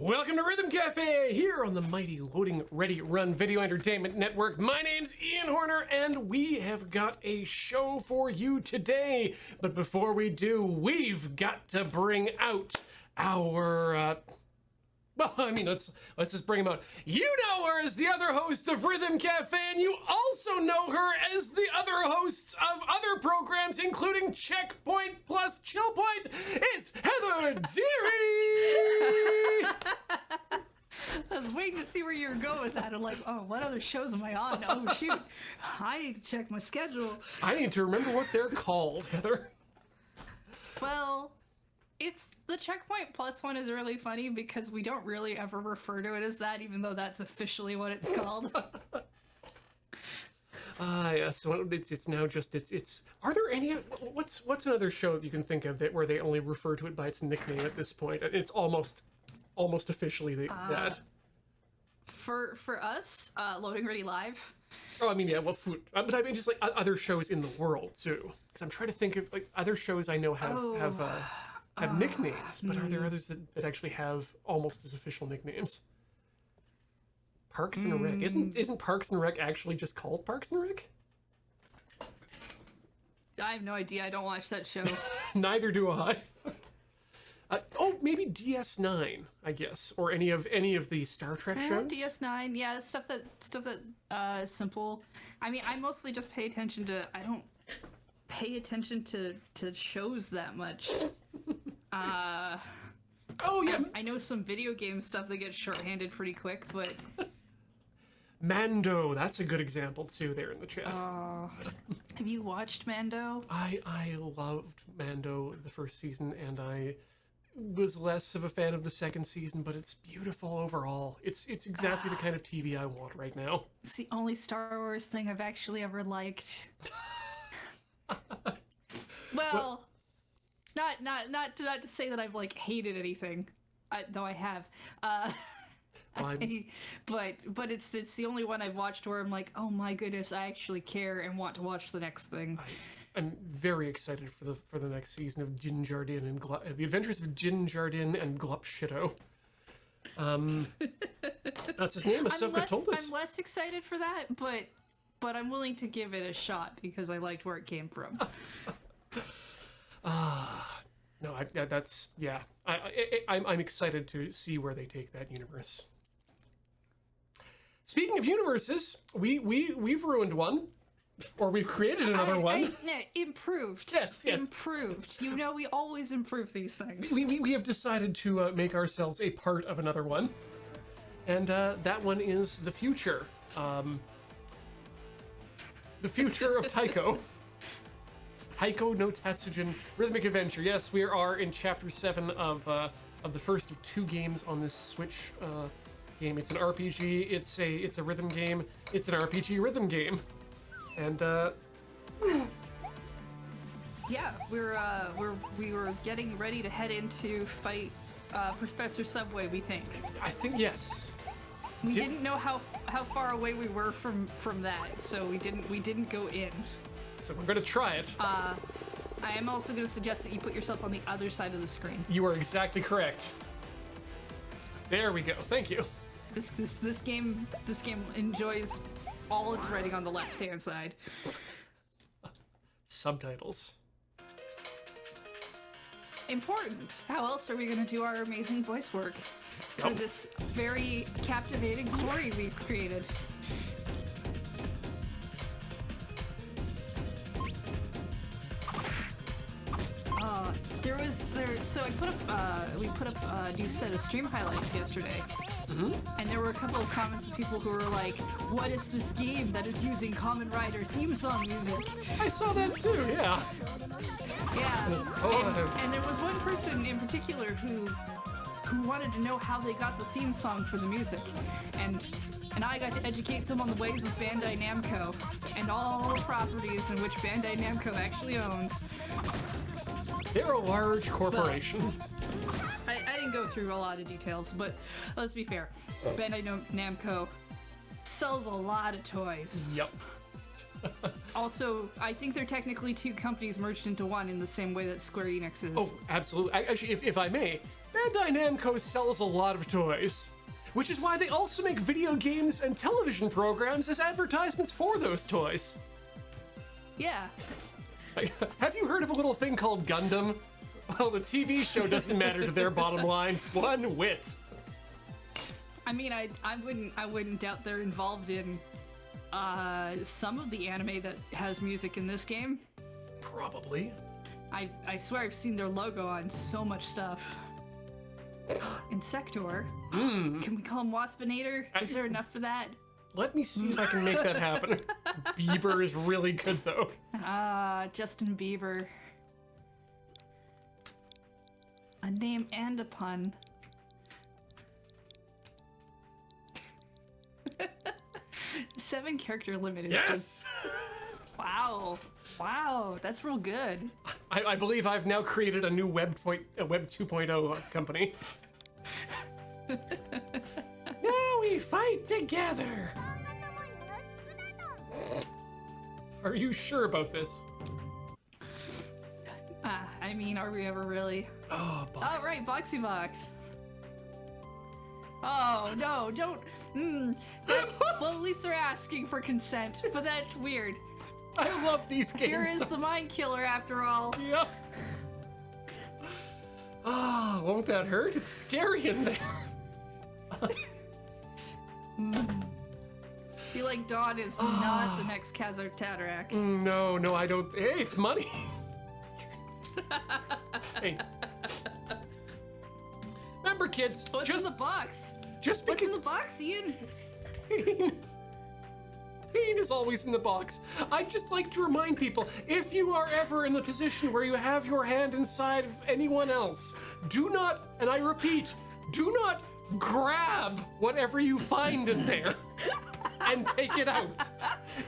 Welcome to Rhythm Cafe, here on the mighty Loading Ready Run Video Entertainment Network. My name's Ian Horner, and we have got a show for you today. But before we do, we've got to bring out our, let's just bring them out. You know her as the other host of Rhythm Cafe, and you also know her as the other hosts of other programs, including Checkpoint plus Chill Point. It's Heather Deary! I was waiting to see where you were going with that. I'm like, oh, what other shows am I on? Oh, shoot. I need to check my schedule. I need to remember what they're called, Heather. Well, it's the Checkpoint Plus one is really funny because we don't really ever refer to it as that, even though that's officially what it's called. Yes, so it's now just, are there any, what's another show that you can think of that where they only refer to it by its nickname at this point? It's almost officially that. For us, Loading Ready Live. Oh, I mean, yeah, well, food, but I mean just like other shows in the world too. Because I'm trying to think of like other shows I know have nicknames, but are there others that actually have almost as official nicknames? Parks and Rec. Isn't Parks and Rec actually just called Parks and Rec? I have no idea. I don't watch that show. Neither do I. Maybe DS9, I guess, or any of the Star Trek shows. DS9, yeah, stuff that is simple. I mean, I mostly just pay attention to. I don't pay attention to shows that much. Oh yeah, I know some video game stuff that gets shorthanded pretty quick, but Mando, that's a good example too. There in the chat. Have you watched Mando? I loved Mando the first season, and I was less of a fan of the second season, but it's beautiful overall. It's exactly the kind of TV I want right now. It's the only Star Wars thing I've actually ever liked. Well, not to say that I've like hated anything, though I have. But it's the only one I've watched where I'm like, oh my goodness, I actually care and want to watch the next thing. I'm very excited for the next season of Din Djarin and the Adventures of Din Djarin and Glup Shido. That's his name. Ahsoka told us. I'm less excited for that, but I'm willing to give it a shot because I liked where it came from. No, that's yeah. I'm excited to see where they take that universe. Speaking of universes, we've ruined one. Or we've created another one. Improved. Yes. Improved. You know, we always improve these things. We have decided to make ourselves a part of another one. And that one is the future. The future of Taiko. Taiko no Tatsujin Rhythmic Adventure. Yes, we are in Chapter 7 of the first of 2 games on this Switch game. It's an RPG, it's a rhythm game, it's an RPG rhythm game. And yeah, we were getting ready to head into fight Professor Subway. We think. I think yes. We didn't know how far away we were from that, so we didn't go in. So we're gonna try it. I am also gonna suggest that you put yourself on the other side of the screen. You are exactly correct. There we go. Thank you. This game enjoys all its writing on the left-hand side. Subtitles. Important. How else are we going to do our amazing voice work for this very captivating story we've created? So we put up a new set of stream highlights yesterday. Mm-hmm. And there were a couple of comments of people who were like, what is this game that is using Kamen Rider theme song music? I saw that too, yeah. Yeah. And there was one person in particular who wanted to know how they got the theme song for the music. And I got to educate them on the ways of Bandai Namco and all properties in which Bandai Namco actually owns. They're a large corporation. I didn't go through a lot of details, but let's be fair. Bandai Namco sells a lot of toys. Yep. Also, I think they're technically 2 companies merged into one in the same way that Square Enix is. Oh, absolutely. Actually, if I may, Bandai Namco sells a lot of toys, which is why they also make video games and television programs as advertisements for those toys. Yeah. Have you heard of a little thing called Gundam? Well, the TV show doesn't matter to their bottom line one whit. I mean, I wouldn't doubt they're involved in some of the anime that has music in this game. Probably. I swear I've seen their logo on so much stuff. Insector. Can we call him Waspinator? Is there enough for that? Let me see if I can make that happen. Bieber is really good, though. Justin Bieber. A name and a pun. Seven character limit is just... Wow. Wow, that's real good. I believe I've now created a new Web 2.0 company. Now we fight together. Are you sure about this? I mean, are we ever really? Oh, box. Oh, right, Boxy Box. Oh, no, don't. Well, at least they're asking for consent, but that's weird. I love these games. Fear is the mind killer, after all. Yeah. Oh, won't that hurt? It's scary in there. Feel like Dawn is not the next Kazar Tatarak. No, I don't. Hey, it's money. Hey. Remember, kids. What's in the box? Just because. What's in the box, Ian? Pain is always in the box. I'd just like to remind people, if you are ever in the position where you have your hand inside of anyone else, do not, and I repeat, do not grab whatever you find in there and take it out.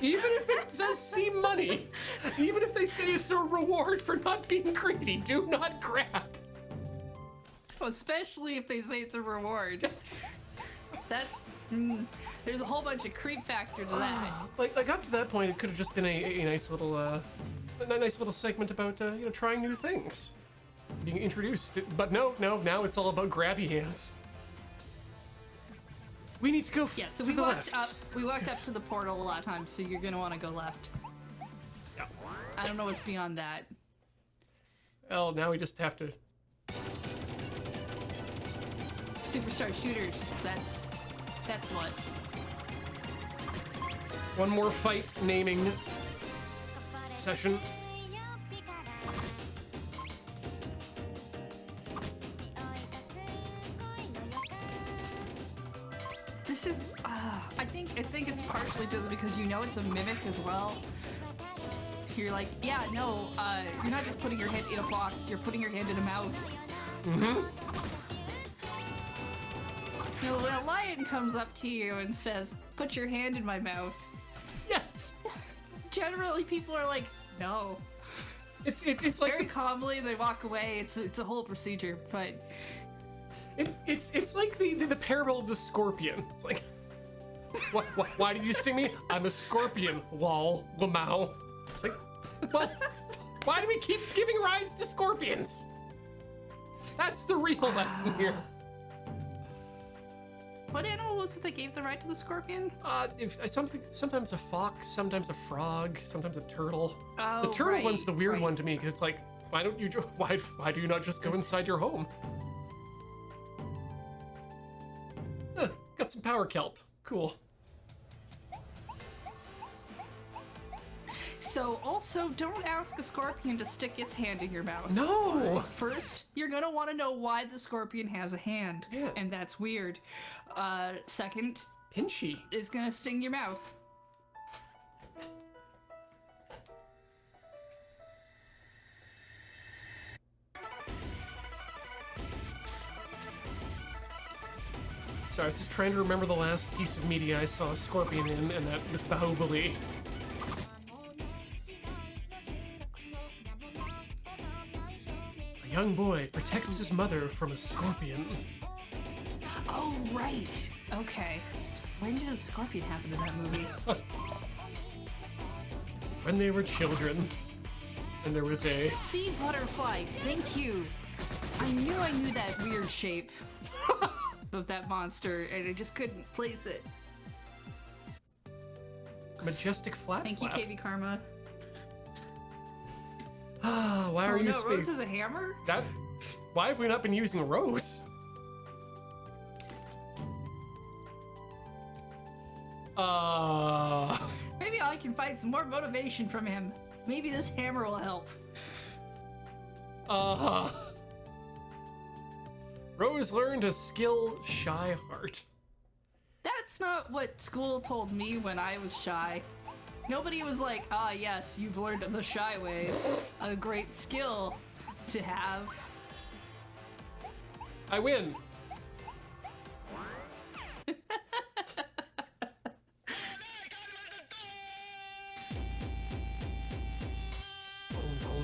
Even if it does seem money, even if they say it's a reward for not being greedy, do not grab. Especially if they say it's a reward. That's... there's a whole bunch of creep factor to that. Like up to that point, it could have just been a nice little segment about trying new things, being introduced. But no, now it's all about grabby hands. We need to go so to we the walked left. up. We walked up to the portal a lot of times, so you're gonna want to go left. Yeah. I don't know what's beyond that. Well, now we just have to. Superstar shooters. That's what. One more fight naming session. This is. I think it's partially just because you know it's a mimic as well. You're like, yeah, no, you're not just putting your hand in a box. You're putting your hand in a mouth. You know, when a lion comes up to you and says, "Put your hand in my mouth," Yes. generally people are like, "No." It's like Very calmly they walk away. It's a whole procedure, but it's like the parable of the scorpion. It's like, why did you sting me? I'm a scorpion. Lol, Lamau. It's like, well, why do we keep giving rides to scorpions? That's the real lesson here. what animal was it that gave the right to the scorpion? Sometimes a fox, sometimes a frog, sometimes a turtle. Oh, The turtle right, one's the weird right. one to me because it's like, why do you not just go inside your home? Got some power kelp. Cool. So also, don't ask a scorpion to stick its hand in your mouth. No. First, you're gonna want to know why the scorpion has a hand, Yeah. and that's weird. Second, Pinchy. is gonna sting your mouth. Sorry, I was just trying to remember the last piece of media I saw a scorpion in, and that was Bahubali. A young boy protects his mother from a scorpion. Oh, right. Okay. When did a scorpion happen in that movie? When they were children, and there was a... Sea butterfly, thank you. I knew that weird shape of that monster, and I just couldn't place it. Majestic flat. Thank you, KB Karma. Why are you? No, Rose is a hammer. Why have we not been using Rose? Maybe I can find some more motivation from him. Maybe this hammer will help. Rose learned a skill, Shy Heart. That's not what school told me when I was shy. Nobody was like, yes, you've learned the shy ways. A great skill to have. I win.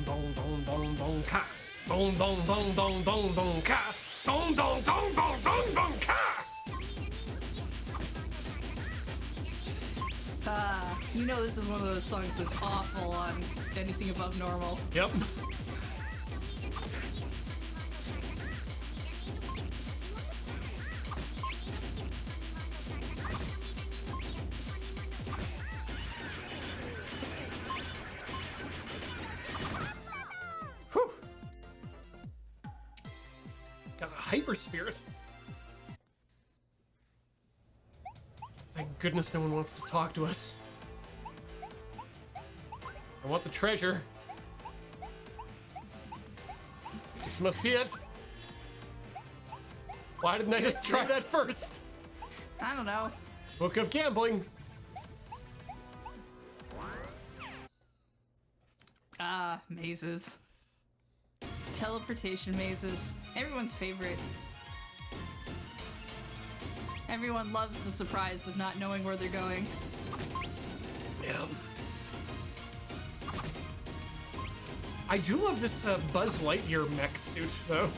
Dong dong dong dong ka. Dong dong dong dong dong dong ka. Dong dong dong dong dong dong ka. You know this is one of those songs that's awful on anything above normal. Yep. Whew. Got a hyper spirit. Thank goodness no one wants to talk to us. I want the treasure. This must be it. Why didn't I just try that first? I don't know. Book of Gambling. Mazes. Teleportation mazes. Everyone's favorite. Everyone loves the surprise of not knowing where they're going. Yeah. I do love this Buzz Lightyear mech suit, though.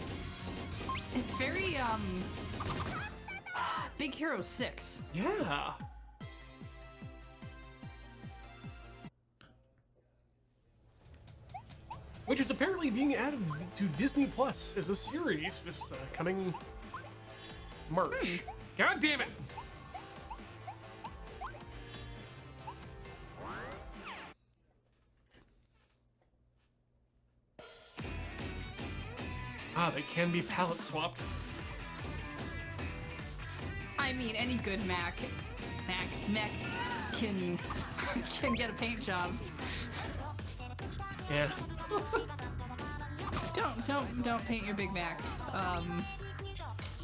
It's very, Big Hero 6. Yeah. Which is apparently being added to Disney Plus as a series this coming March. God damn it! They can be palette swapped. I mean, any good mech can get a paint job. Yeah. Don't paint your Big Macs.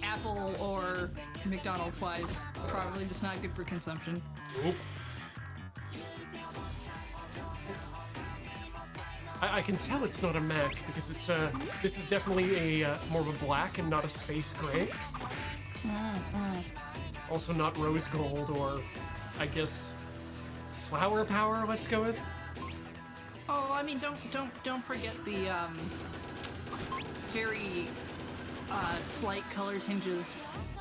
Apple or McDonald's wise, probably just not good for consumption. Oop. I can tell it's not a Mac because it's this is definitely a more of a black and not a space gray. Also not rose gold or, I guess, flower power. Let's go with. Oh, I mean, don't forget the very slight color tinges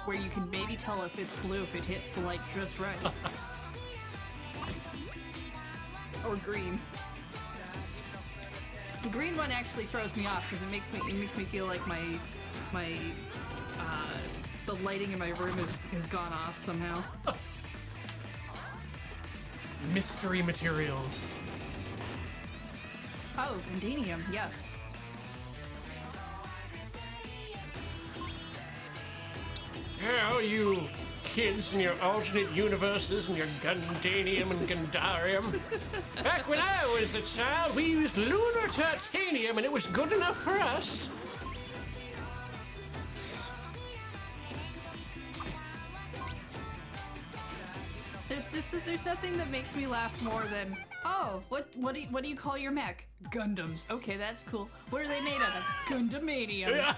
where you can maybe tell if it's blue if it hits the light just right. Or green. The green one actually throws me off because it makes me feel like the lighting in my room has gone off somehow. Mystery materials. Oh, Gundanium, yes. Oh, you kids in your alternate universes and your Gundanium and Gundarium. Back when I was a child, we used lunar titanium and it was good enough for us. There's nothing that makes me laugh more than, oh, what do you call your mech? Gundams. Okay, that's cool. What are they made out of? Gundamanium.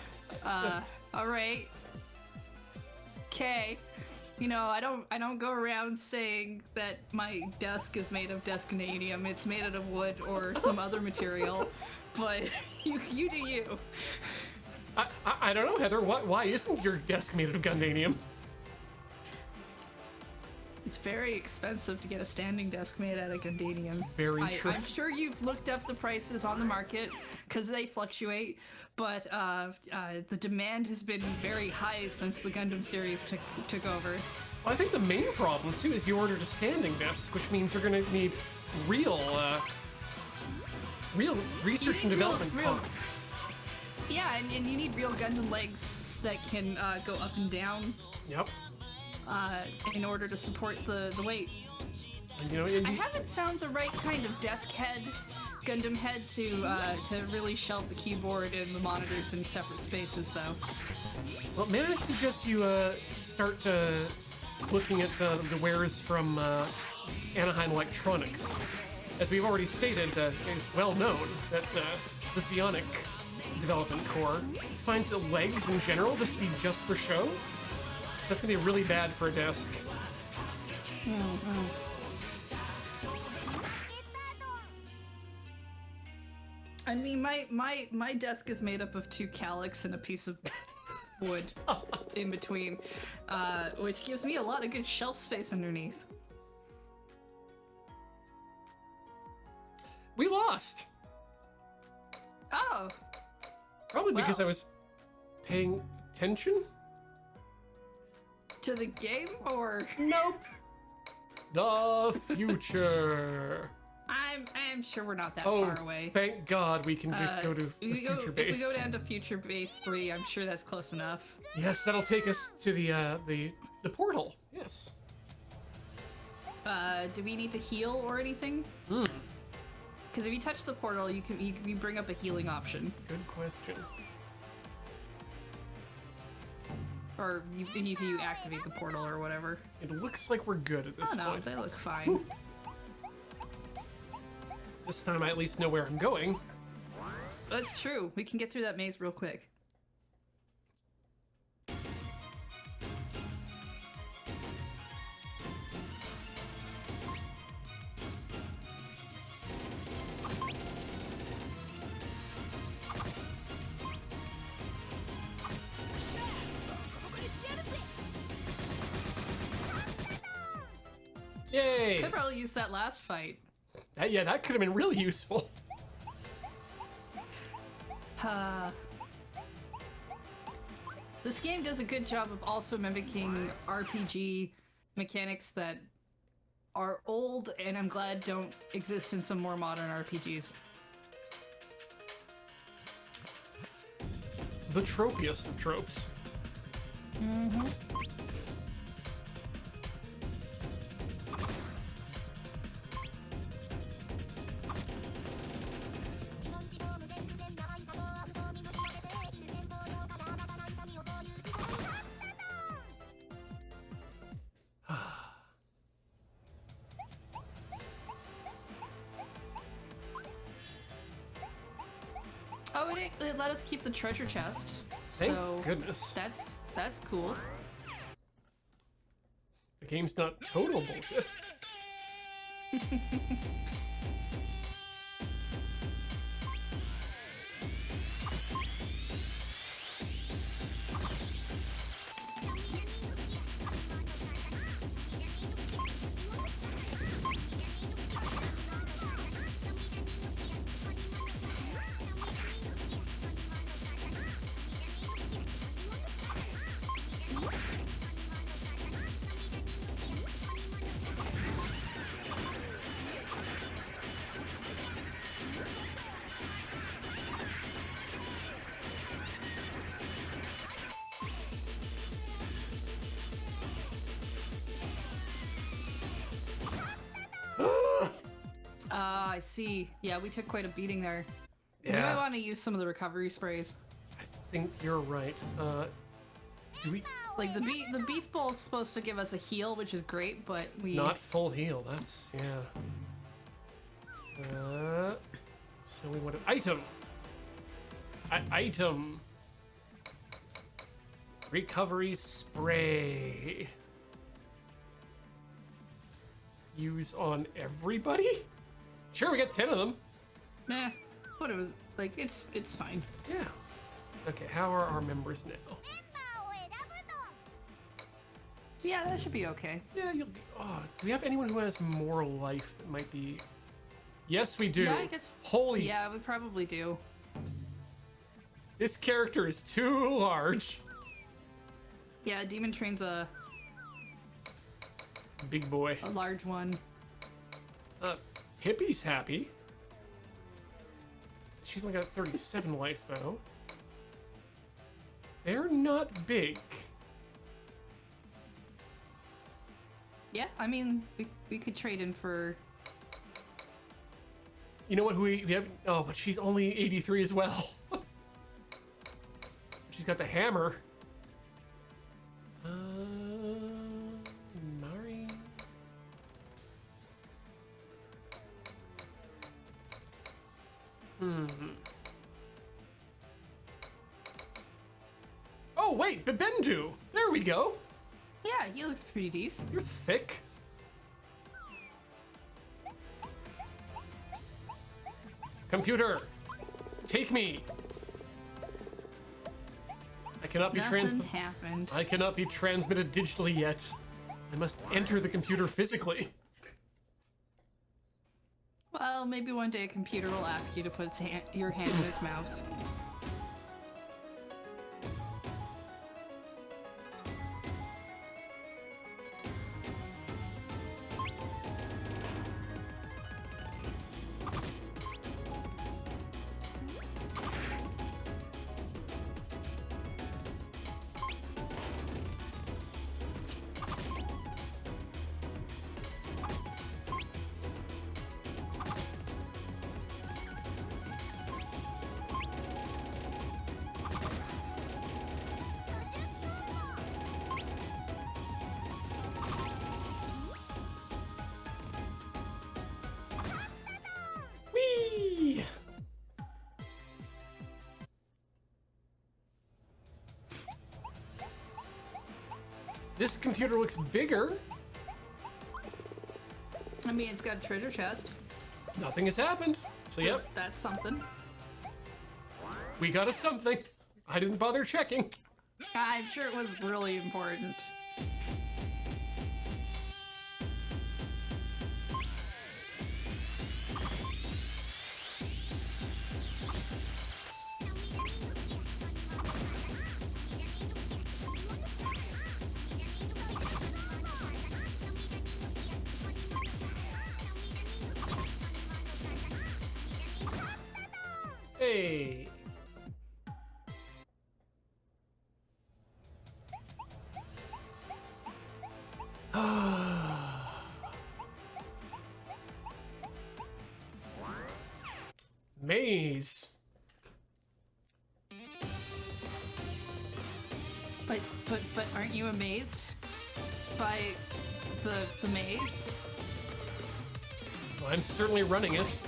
All right. Okay. You know, I don't go around saying that my desk is made of Descanadium. It's made out of wood or some other material. But you do you. I don't know, Heather. Why isn't your desk made of Gundanium? It's very expensive to get a standing desk made out of Gundanium. Very true. I'm sure you've looked up the prices on the market, because they fluctuate. But the demand has been very high since the Gundam series took over. Well, I think the main problem too is you ordered a standing desk, which means you're going to need real research and development. Yeah, and you need real Gundam legs that can go up and down. Yep. In order to support the weight. And, you know, I haven't found the right kind of desk head, Gundam head, to really shelve the keyboard and the monitors in separate spaces, though. Well, may I suggest you start looking at the wares from Anaheim Electronics? As we've already stated, it is well known that the Psionic Development Corps finds the legs in general just to be just for show. So that's gonna be really bad for a desk. I mean, my desk is made up of 2 calyx and a piece of wood in between, which gives me a lot of good shelf space underneath. We lost! Oh! Probably because I was paying attention? To the game, or? Nope. The future. I'm sure we're not that far away. Thank God we can just go to the future base. If we go down to Future Base 3, I'm sure that's close enough. Yes, that'll take us to the portal. Yes. Do we need to heal or anything? Because if you touch the portal, you bring up a healing option. Good question. Or if you activate the portal or whatever. It looks like we're good at this point. They look fine. This time I at least know where I'm going. That's true. We can get through that maze real quick. Yay! Could probably use that last fight. Yeah, that could have been really useful. This game does a good job of also mimicking RPG mechanics that are old and I'm glad don't exist in some more modern RPGs. The tropiest of tropes. Oh, it let us keep the treasure chest. Thank So goodness. that's cool. The game's not total bullshit. I see. Yeah, we took quite a beating there. Yeah. Maybe I want to use some of the recovery sprays. I think you're right. Do we... Like the beef bowl is supposed to give us a heal, which is great, but we Not full heal, that's... yeah. So we want an item. Item. Recovery spray. Use on everybody? Sure, we got 10 of them. Meh. Whatever. Like it's fine. Yeah. Okay, how are our members now? Yeah, that should be okay. Yeah, you'll be... Oh, do we have anyone who has more life that might be... Yes, we do. Yeah, I guess. Holy... Yeah, we probably do. This character is too large. Yeah, Demon Train's a Big boy. large one. Hippie's happy. She's only got 37 life, though. They're not big. Yeah, I mean, we could trade in for... You know what? We have... Oh, but she's only 83 as well. She's got the hammer. Mari. Oh, wait, Bibendu. There we go. Yeah, he looks pretty decent. You're thick. Computer, take me. I cannot be Nothing happened. I cannot be transmitted digitally yet. I must enter the computer physically. Well, maybe one day a computer will ask you to put your hand in its mouth. Whee! This computer looks bigger. I mean, it's got a treasure chest. Nothing has happened. So, yep, That's something. we got a something. I didn't bother checking. I'm sure it was really important. Hey. Maze. But aren't you amazed by the maze? Well, I'm certainly running it.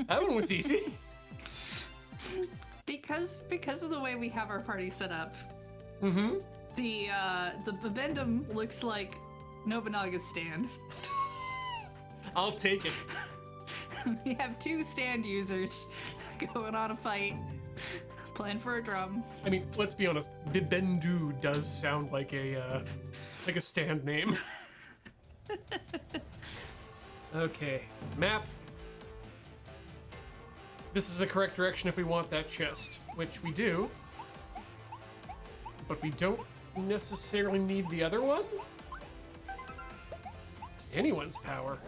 That one was easy. Because of the way we have our party set up. Mm-hmm. The Bibendum looks like Nobunaga's stand. I'll take it. We have two stand users going on a fight, playing for a drum. I mean, let's be honest. Bibendu does sound like a stand name. Okay, map. This is the correct direction if we want that chest, which we do. But we don't necessarily need the other one. Anyone's power.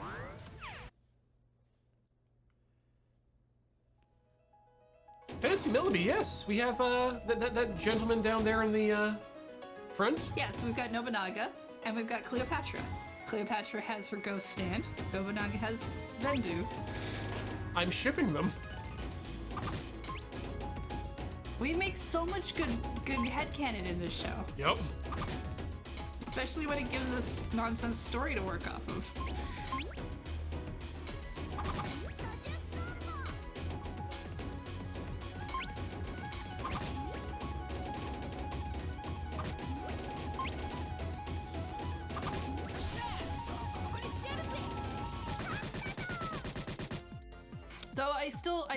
Fancy Milleby, yes. We have that gentleman down there in the front. Yeah, so we've got Nobunaga, and we've got Cleopatra. Cleopatra has her ghost stand. Nobunaga has Bendu. I'm shipping them. We make so much good headcanon in this show. Yep. Especially when it gives us nonsense story to work off of. Though I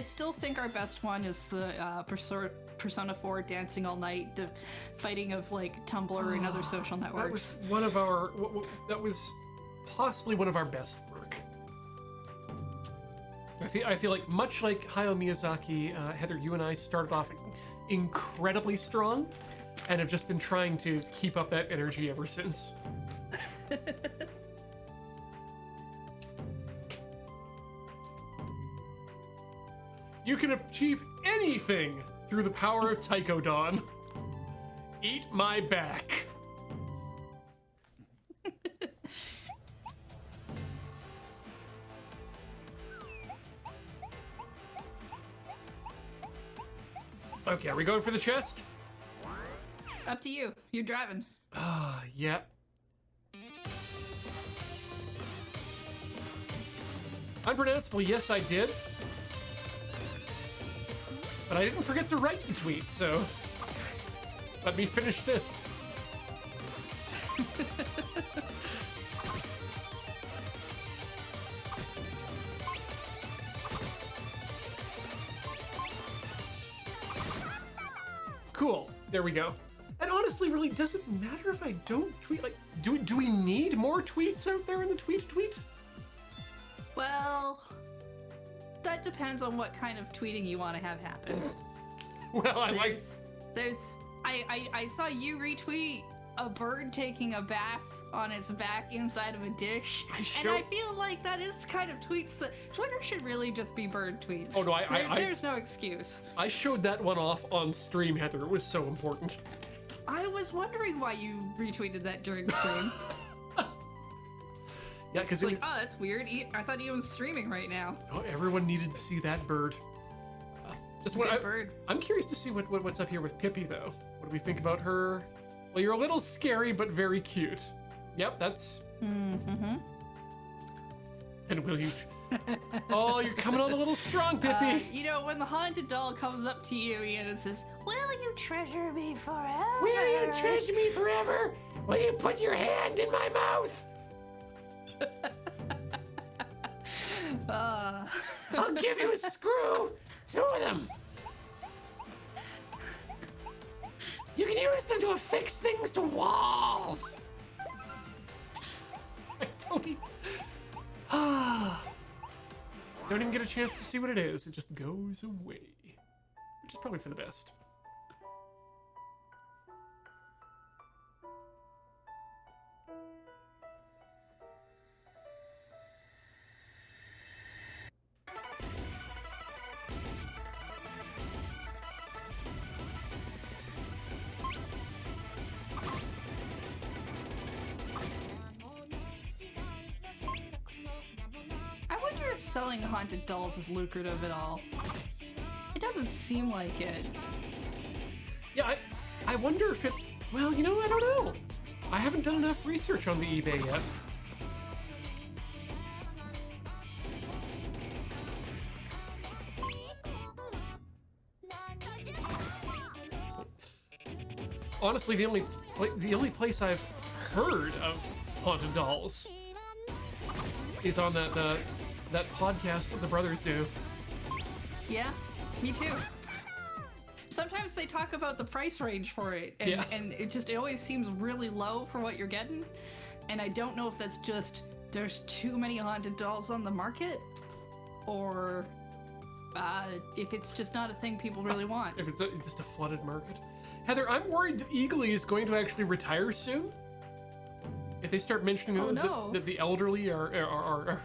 still think our best one is the Persona 4 dancing all night, fighting of like Tumblr and other social networks. That was one of our. That was possibly one of our best work. I feel like much like Hayao Miyazaki, Heather, you and I started off incredibly strong, and have just been trying to keep up that energy ever since. You can achieve anything through the power of Taiko Dawn. Eat my back. Okay, are we going for the chest? Up to you. You're driving. Yeah. Unpronounceable, yes I did. But I didn't forget to write the tweet, so let me finish this. Cool, there we go. And honestly, really doesn't matter if I don't tweet. Like, do we need more tweets out there in the tweet? Well, that depends on what kind of tweeting you want to have happen. Well, I saw you retweet a bird taking a bath on its back inside of a dish, and I feel like that is the kind of tweets that Twitter should really just be bird tweets. Oh no, there's no excuse. I showed that one off on stream, Heather. It was so important. I was wondering why you retweeted that during stream. Yeah, because it's like, oh, that's weird. I thought Ian was streaming right now. Oh, everyone needed to see that bird. Bird. I'm curious to see what's up here with Pippi, though. What do we think about her? Well, you're a little scary, but very cute. Yep, that's. Mm-hmm. And will you? Oh, you're coming on a little strong, Pippi. You know, when the haunted doll comes up to you, Ian, and says, "Will you treasure me forever? Will you treasure me forever? Will you put your hand in my mouth?" I'll give you a screw. 2 of them. You can use them to affix things to walls. I don't even... don't even get a chance to see what it is. It just goes away, which is probably for the best. Selling haunted dolls is lucrative at all. It doesn't seem like it. Yeah, I wonder if it... Well, you know, I don't know. I haven't done enough research on the eBay yet. Honestly, the only place I've heard of haunted dolls is on that podcast that the brothers do. Yeah, me too. Sometimes they talk about the price range for it, and it always seems really low for what you're getting. And I don't know if that's just there's too many haunted dolls on the market, or if it's just not a thing people really want. If it's just a flooded market. Heather, I'm worried that Eagly is going to actually retire soon. If they start mentioning that the elderly are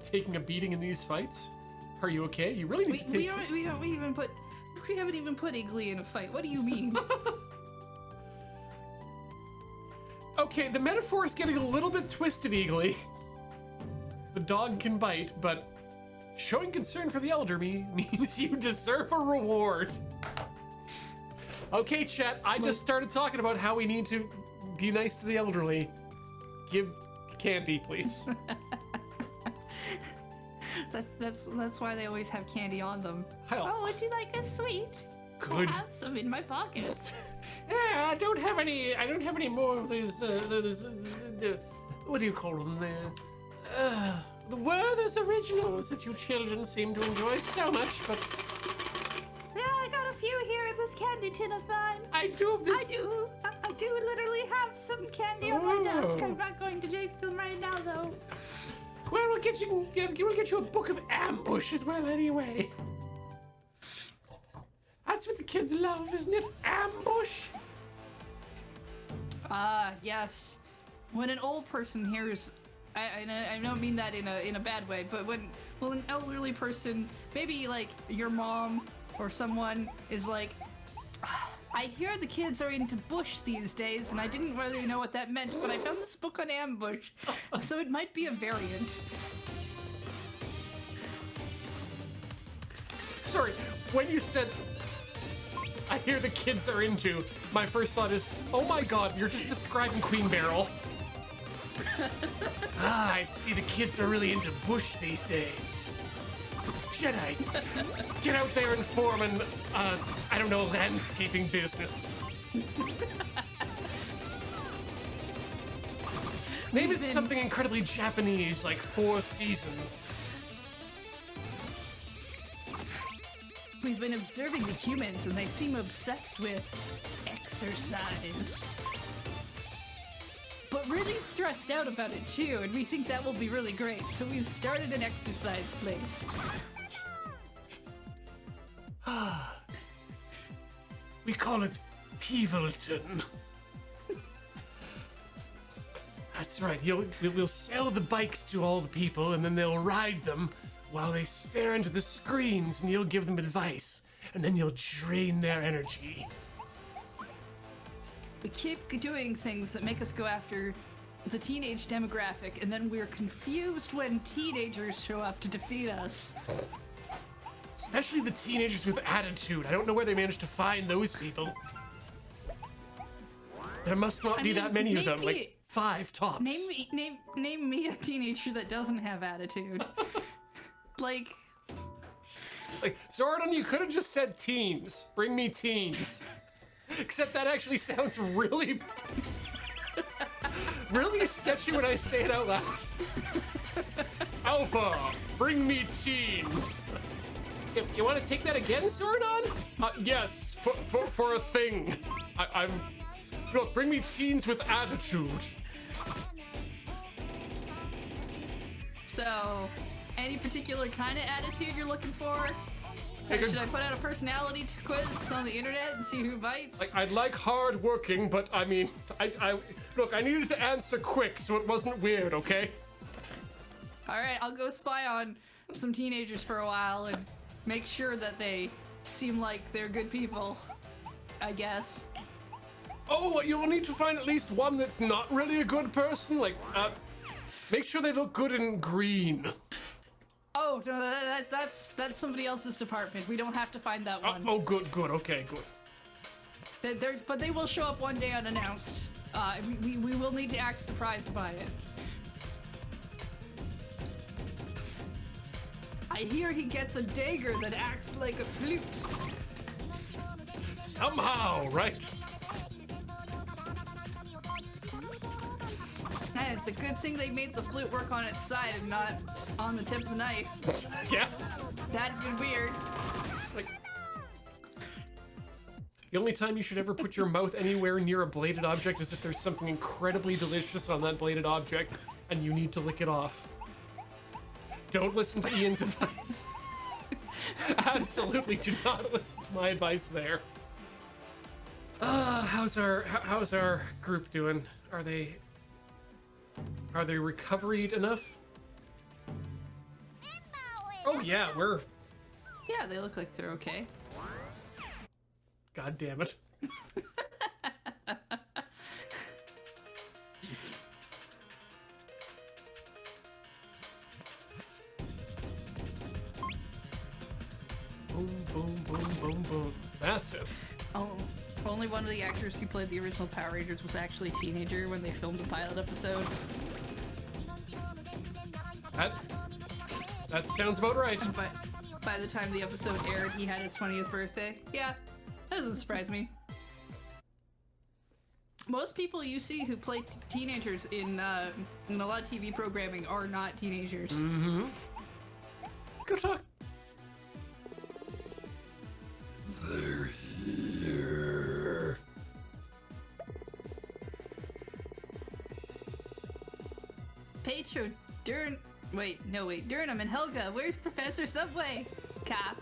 taking a beating in these fights. Are you okay? You really need to take... We haven't even put Eagly in a fight. What do you mean? Okay, the metaphor is getting a little bit twisted, Eagly. The dog can bite, but showing concern for the elderly means you deserve a reward. Okay, chat, I just started talking about how we need to be nice to the elderly. Give candy, please. That's why they always have candy on them. Hell. Oh, would you like a sweet? Good. I have some in my pockets. Yeah, I don't have any more of these. What do you call them? were those originals that you children seem to enjoy so much, but... Yeah, I got a few here in this candy tin of mine. I do have this... I do literally have some candy on my desk. I'm not going to take them right now, though. Well, we'll get you a book of Ambush as well, anyway. That's what the kids love, isn't it? Ambush. Yes. When an old person hears, I don't mean that in a bad way, but when an elderly person, maybe like your mom or someone, is like, I hear the kids are into Bush these days, and I didn't really know what that meant, but I found this book on Ambush, so it might be a variant. Sorry, when you said, I hear the kids are into, my first thought is, oh my god, you're just describing Queen Beryl. I see the kids are really into Bush these days. Jedites, get out there and form an, I don't know, landscaping business. Maybe it's something incredibly Japanese, like Four Seasons. We've been observing the humans, and they seem obsessed with exercise. But really stressed out about it too, and we think that will be really great, so we've started an exercise place. We call it Peevilton. That's right, we'll sell the bikes to all the people, and then they'll ride them while they stare into the screens, and you'll give them advice, and then you'll drain their energy. We keep doing things that make us go after the teenage demographic, and then we're confused when teenagers show up to defeat us. Especially the teenagers with attitude. I don't know where they managed to find those people. There must not be that many of them, like 5 tops. Name me a teenager that doesn't have attitude. Like... It's like, Zordon, you could have just said teens. Bring me teens. Except that actually sounds really... really sketchy when I say it out loud. Alpha, bring me teens. You want to take that again, Zordon? Yes, for a thing. I'm... Look, bring me teens with attitude. So, any particular kind of attitude you're looking for? Should I put out a personality quiz on the internet and see who bites? Like, I'd like hard working, but I mean, look, I needed to answer quick so it wasn't weird, okay? Alright, I'll go spy on some teenagers for a while and make sure that they seem like they're good people, I guess. Oh, you'll need to find at least one that's not really a good person, like, make sure they look good in green. Oh, no, that's somebody else's department. We don't have to find that one. Oh, good, okay, good. But they will show up one day unannounced. We will need to act surprised by it. I hear he gets a dagger that acts like a flute. Somehow, right? And it's a good thing they made the flute work on its side and not on the tip of the knife. Yeah. That'd be weird. Like, the only time you should ever put your mouth anywhere near a bladed object is if there's something incredibly delicious on that bladed object and you need to lick it off. Don't listen to Ian's advice. Absolutely do not listen to my advice there. How's our group doing? Are they recovered enough? Oh yeah, Yeah, they look like they're okay. God damn it. Boom, boom, boom, boom, boom. That's it. Oh, only one of the actors who played the original Power Rangers was actually a teenager when they filmed the pilot episode. That sounds about right. But by the time the episode aired, he had his 20th birthday. Yeah, that doesn't surprise me. Most people you see who play teenagers in a lot of TV programming are not teenagers. Mm-hmm. Go talk. They're here. Petro, Durnham and Helga, where's Professor Subway? Cap.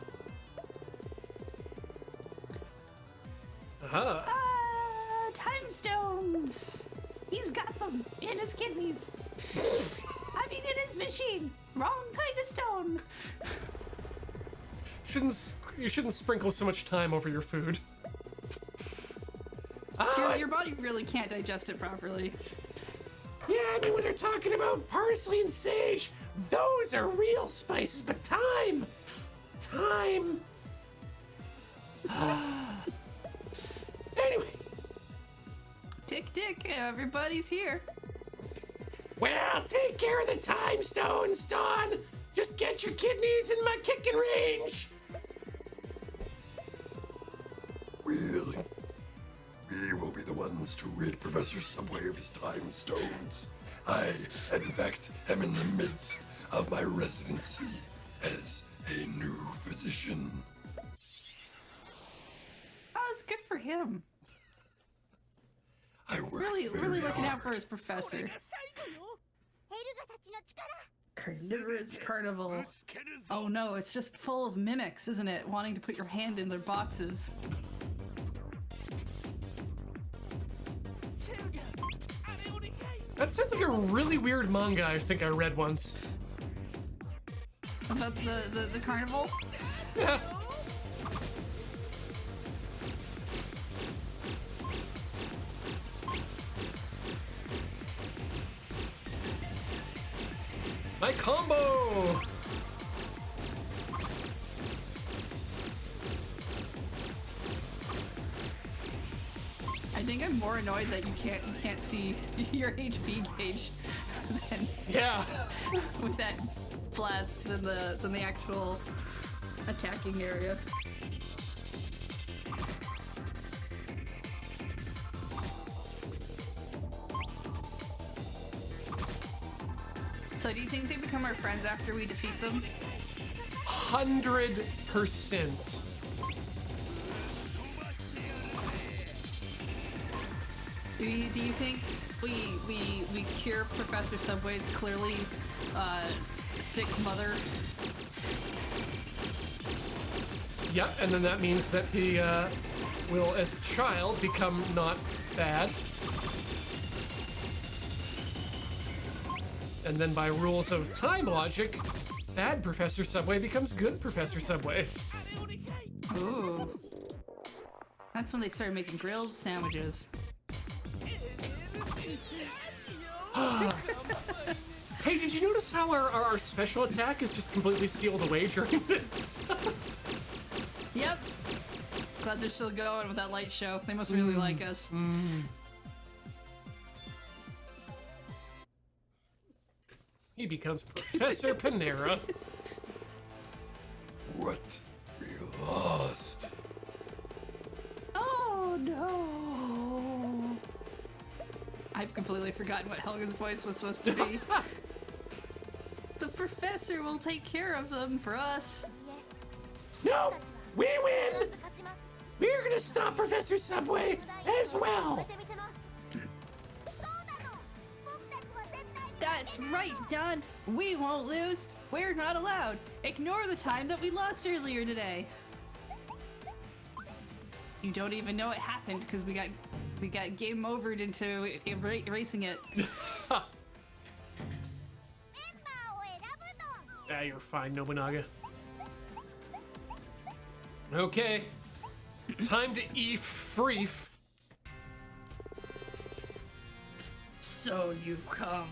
Uh-huh. Time stones. He's got them in his kidneys. I mean, in his machine. Wrong kind of stone. You shouldn't sprinkle so much time over your food. Your body really can't digest it properly. Yeah, I mean, when they're talking about parsley and sage, those are real spices, but time. Anyway. Tick, tick, everybody's here. Well, take care of the time stones, Dawn. Just get your kidneys in my kicking range. Really? We will be the ones to rid Professor Subway of his time stones. I, in fact, am in the midst of my residency as a new physician. Oh, it's good for him. I work Really very looking out for hard. his professor. Carnivorous carnival. Oh no, it's just full of mimics, isn't it? Wanting to put your hand in their boxes. That sounds like a really weird manga I think I read once. About the carnival? Yeah. My combo! I think I'm more annoyed that you can't see your HP gauge than Yeah. with that blast than the actual attacking area. So do you think they become our friends after we defeat them? 100%. Do you think we cure Professor Subway's clearly sick mother? Yep, and then that means that he will, as a child, become not bad. And then by rules of time logic, bad Professor Subway becomes good Professor Subway. Ooh. That's when they started making grilled sandwiches. Hey, did you notice how our special attack is just completely sealed away during this? Yep. Glad they're still going with that light show. They must really like us. He becomes Professor Panera. What? We lost. Oh no! I've completely forgotten what Helga's voice was supposed to be. The professor will take care of them for us. No, we win! We're gonna stop Professor Subway as well! That's right, Don. We won't lose. We're not allowed. Ignore the time that we lost earlier today. You don't even know it happened because we got game overed into erasing it. Ah, you're fine, Nobunaga. Okay, time to Ep6. So you've come.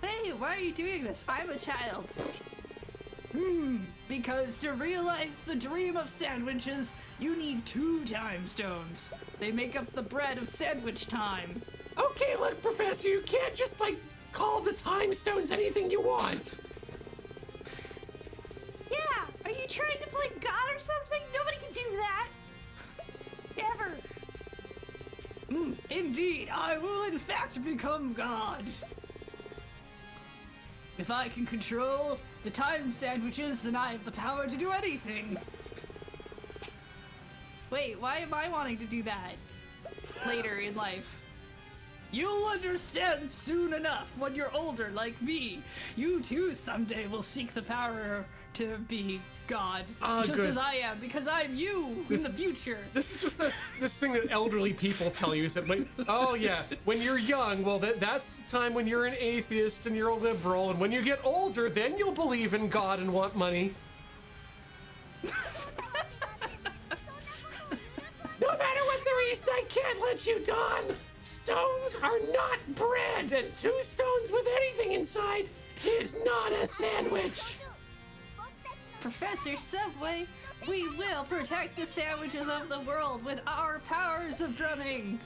Hey, why are you doing this? I'm a child. Because to realize the dream of sandwiches, you need 2 time stones. They make up the bread of sandwich time. Okay, look, Professor, you can't just, call the time stones anything you want. Yeah, are you trying to play God or something? Nobody can do that. Never Indeed, I will in fact become God. If I can control the time sandwiches, then I have the power to do anything. Wait, why am I wanting to do that later in life? You'll understand soon enough when you're older like me. You too someday will seek the power to be God, just good. as I am, because I'm you in the future. This is just this thing that elderly people tell you is that, like, oh yeah, when you're young, well, that's the time when you're an atheist and you're a liberal, and when you get older, then you'll believe in God and want money. No matter what the reason, I can't let you down. Stones are not bread, and 2 stones with anything inside is not a sandwich. Professor Subway, we will protect the sandwiches of the world with our powers of drumming.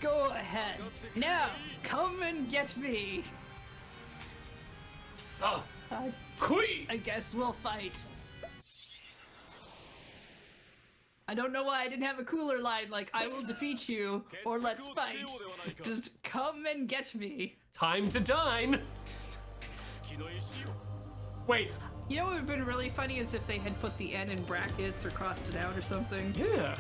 Go ahead. Now, come and get me. So, I guess we'll fight. I don't know why I didn't have a cooler line like I will defeat you or let's fight. Just come and get me. Time to dine. Wait. You know what would have been really funny is if they had put the N in brackets or crossed it out or something. Yeah.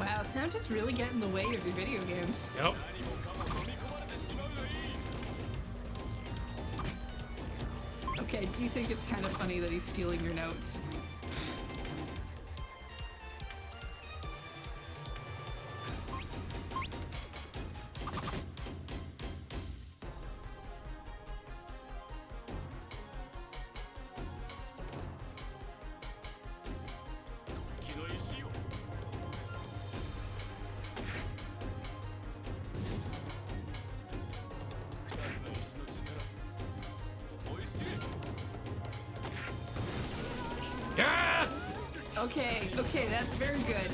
Wow, sound just really get in the way of your video games. Yep. Okay, do you think it's kind of funny that he's stealing your notes? Yes! Okay, that's very good.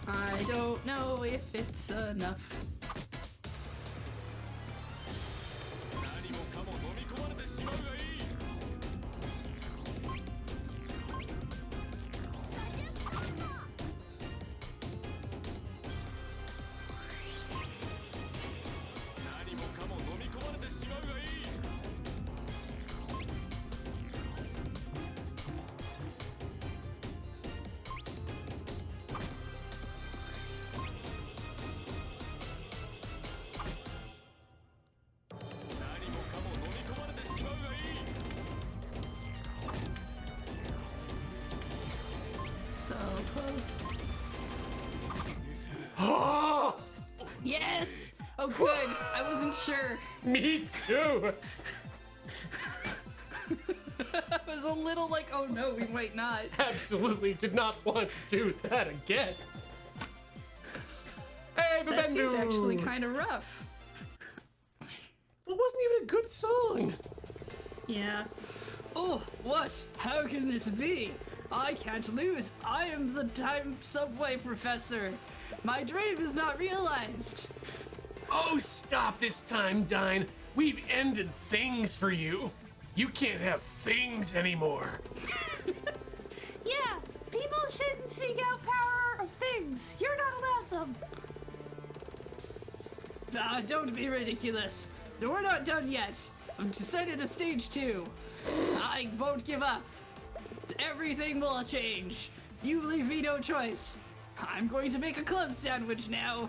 I don't know if it's enough. So close. Yes! Oh good, I wasn't sure. Me too! I was a little like, oh no, we might not. Absolutely did not want to do that again. Hey, That seemed Babendu! actually kind of rough. It wasn't even a good song. Yeah. Oh, what? How can this be? I can't lose. I am the time subway professor. My dream is not realized. Oh, stop this time, Dine. We've ended things for you. You can't have things anymore. Yeah, people shouldn't seek out power of things. You're not allowed them. Ah, don't be ridiculous. We're not done yet. I'm decided to stage 2. I won't give up. Everything will change. You leave me no choice. I'm going to make a club sandwich now.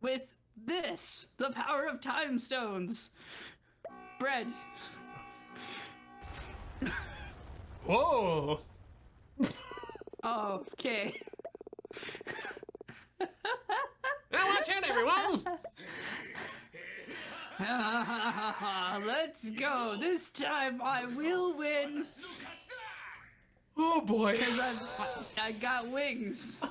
With this, the power of time stones. Bread. Whoa. Oh, okay. Now watch out, everyone. Let's go. This time I will win. Oh boy. Because I got wings.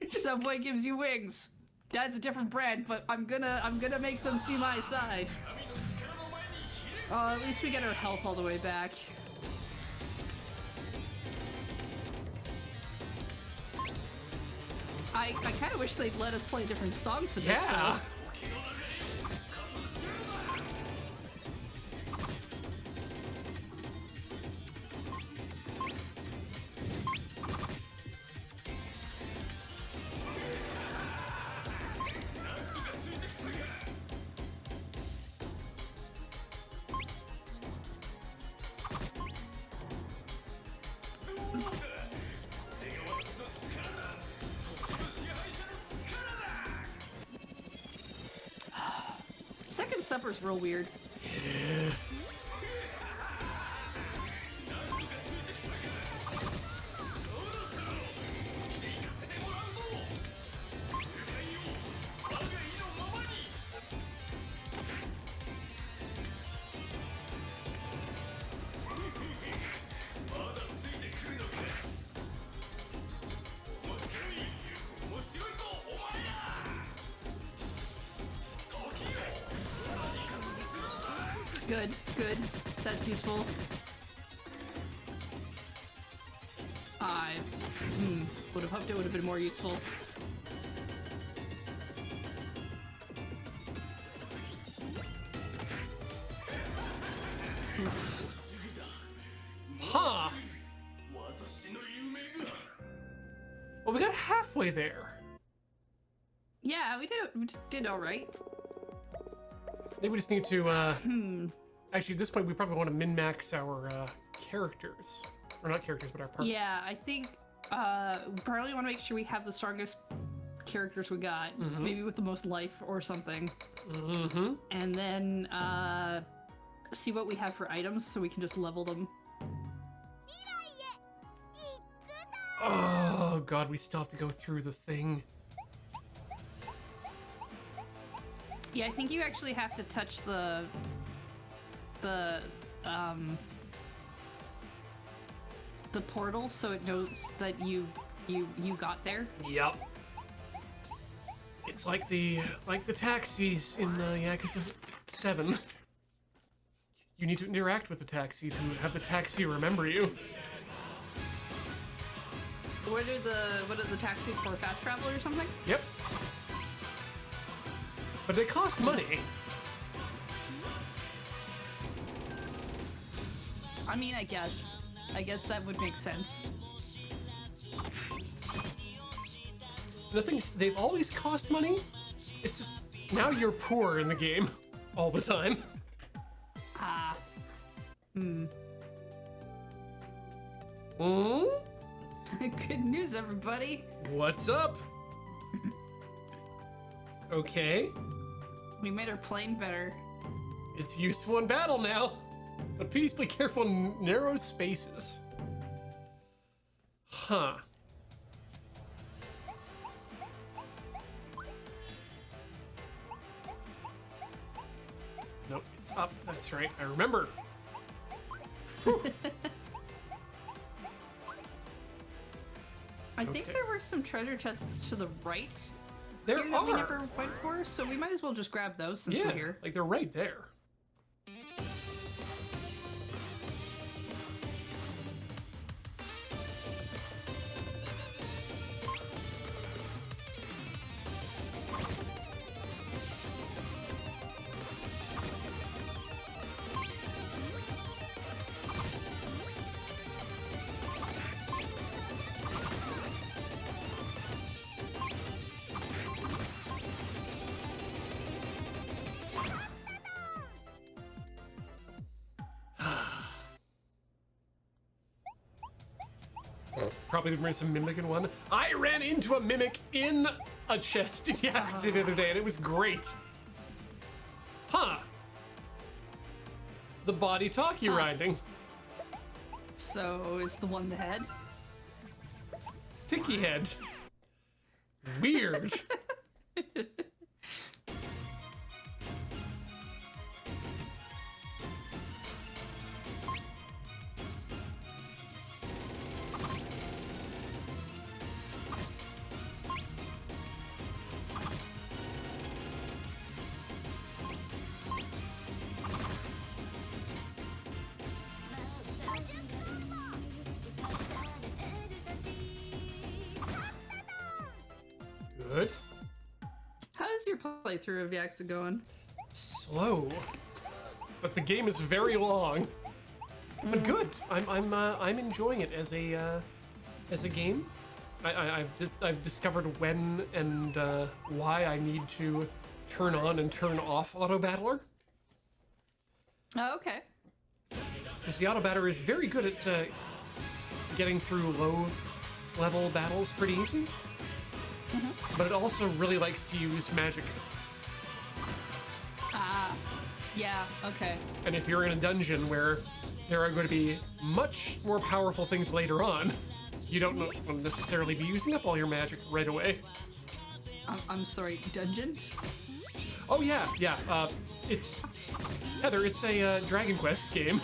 Subway gives you wings. That's a different brand, but I'm gonna make them see my side. Oh, at least we get our health all the way back. I kind of wish they'd let us play a different song for this Yeah. though. Second Supper's real weird. Yeah. Good, good. That's useful. I would have hoped it would have been more useful. Huh. Well, we got halfway there. Yeah, we did all right. Maybe we just need to, Actually, at this point, we probably want to min-max our, characters. Or not characters, but our partners. Yeah, I think we probably want to make sure we have the strongest characters we got. Maybe with the most life or something. Mm-hmm. And then see what we have for items so we can just level them. Oh, God, we still have to go through the thing. Yeah, I think you actually have to touch the portal so it knows that you got there. Yep. It's like the taxis in Yakuza 7. You need to interact with the taxi to have the taxi remember you. What are the taxis for? Fast travel or something? Yep. But they cost money. I mean, I guess that would make sense. The thing is, they've always cost money. It's just now you're poor in the game all the time. Ah. Good news, everybody. What's up? Okay. We made our plane better. It's useful in battle now. But please be careful in narrow spaces. Huh. Nope, it's up. That's right. I remember. I think Okay. there were some treasure chests to the right There here that we are. never went for, so we might as well just grab those since Yeah, we're here. like they're right there. Probably there's some mimic in one. I ran into a mimic in a chest in Yakuza the other day, and it was great. Huh. The body talkie riding. So is the one the head? Ticky head. Weird. Good. How's your playthrough of Yakuza going? Slow. But the game is very long. But good. I'm enjoying it as a game. I've discovered when and why I need to turn on and turn off Auto Battler. Oh, okay. Because the Auto Battler is very good at getting through low level battles pretty easy. But it also really likes to use magic. Ah, yeah, okay. And if you're in a dungeon where there are going to be much more powerful things later on, you don't necessarily be using up all your magic right away. I'm sorry, dungeon? Oh yeah. It's Heather. It's a Dragon Quest game.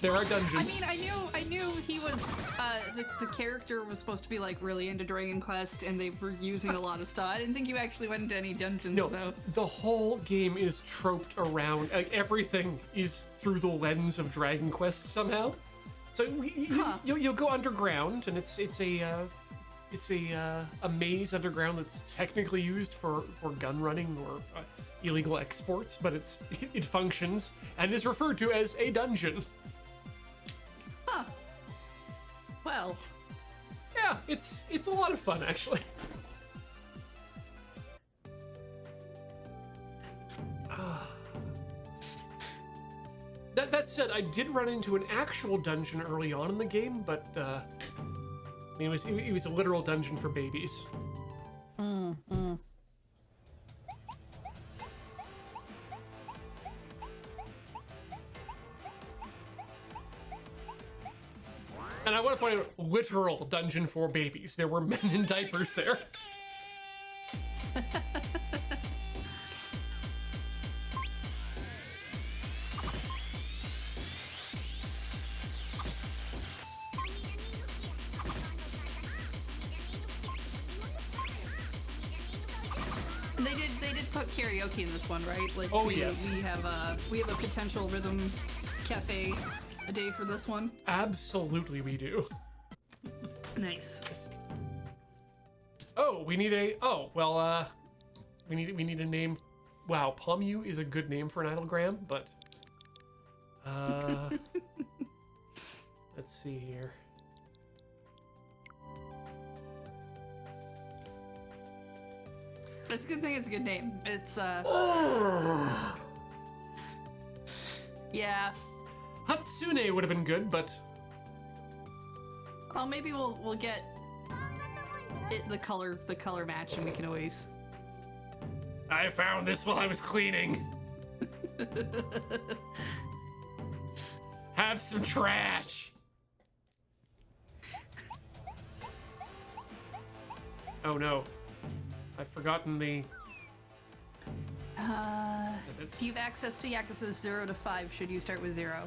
There are dungeons. I mean, I knew he was, the character was supposed to be, like, really into Dragon Quest, and they were using a lot of stuff. I didn't think you actually went into any dungeons, No, though. the whole game is troped around, like, everything is through the lens of Dragon Quest somehow. So you'll go underground, and it's a maze underground that's technically used for gun running or illegal exports, but it functions and is referred to as a dungeon. Huh. Well. Yeah, it's a lot of fun, actually. That said, I did run into an actual dungeon early on in the game, but I mean, it was a literal dungeon for babies. And I want to point out, literal dungeon for babies. There were men in diapers there. They did put karaoke in this one, right? Like, oh, yes. We have a potential rhythm cafe a day for this one. Absolutely, we do. Nice. Oh, we need a. Oh, well, we need a name. Wow, Pomu is a good name for an idlegram, but let's see here. It's a good thing. It's a good name. It's yeah. Hatsune would have been good, but well, maybe we'll get the color match, and we can always. I found this while I was cleaning. Have some trash. Oh no, I've forgotten the. Do you have access to Yakuza's 0 to 5? Should you start with 0?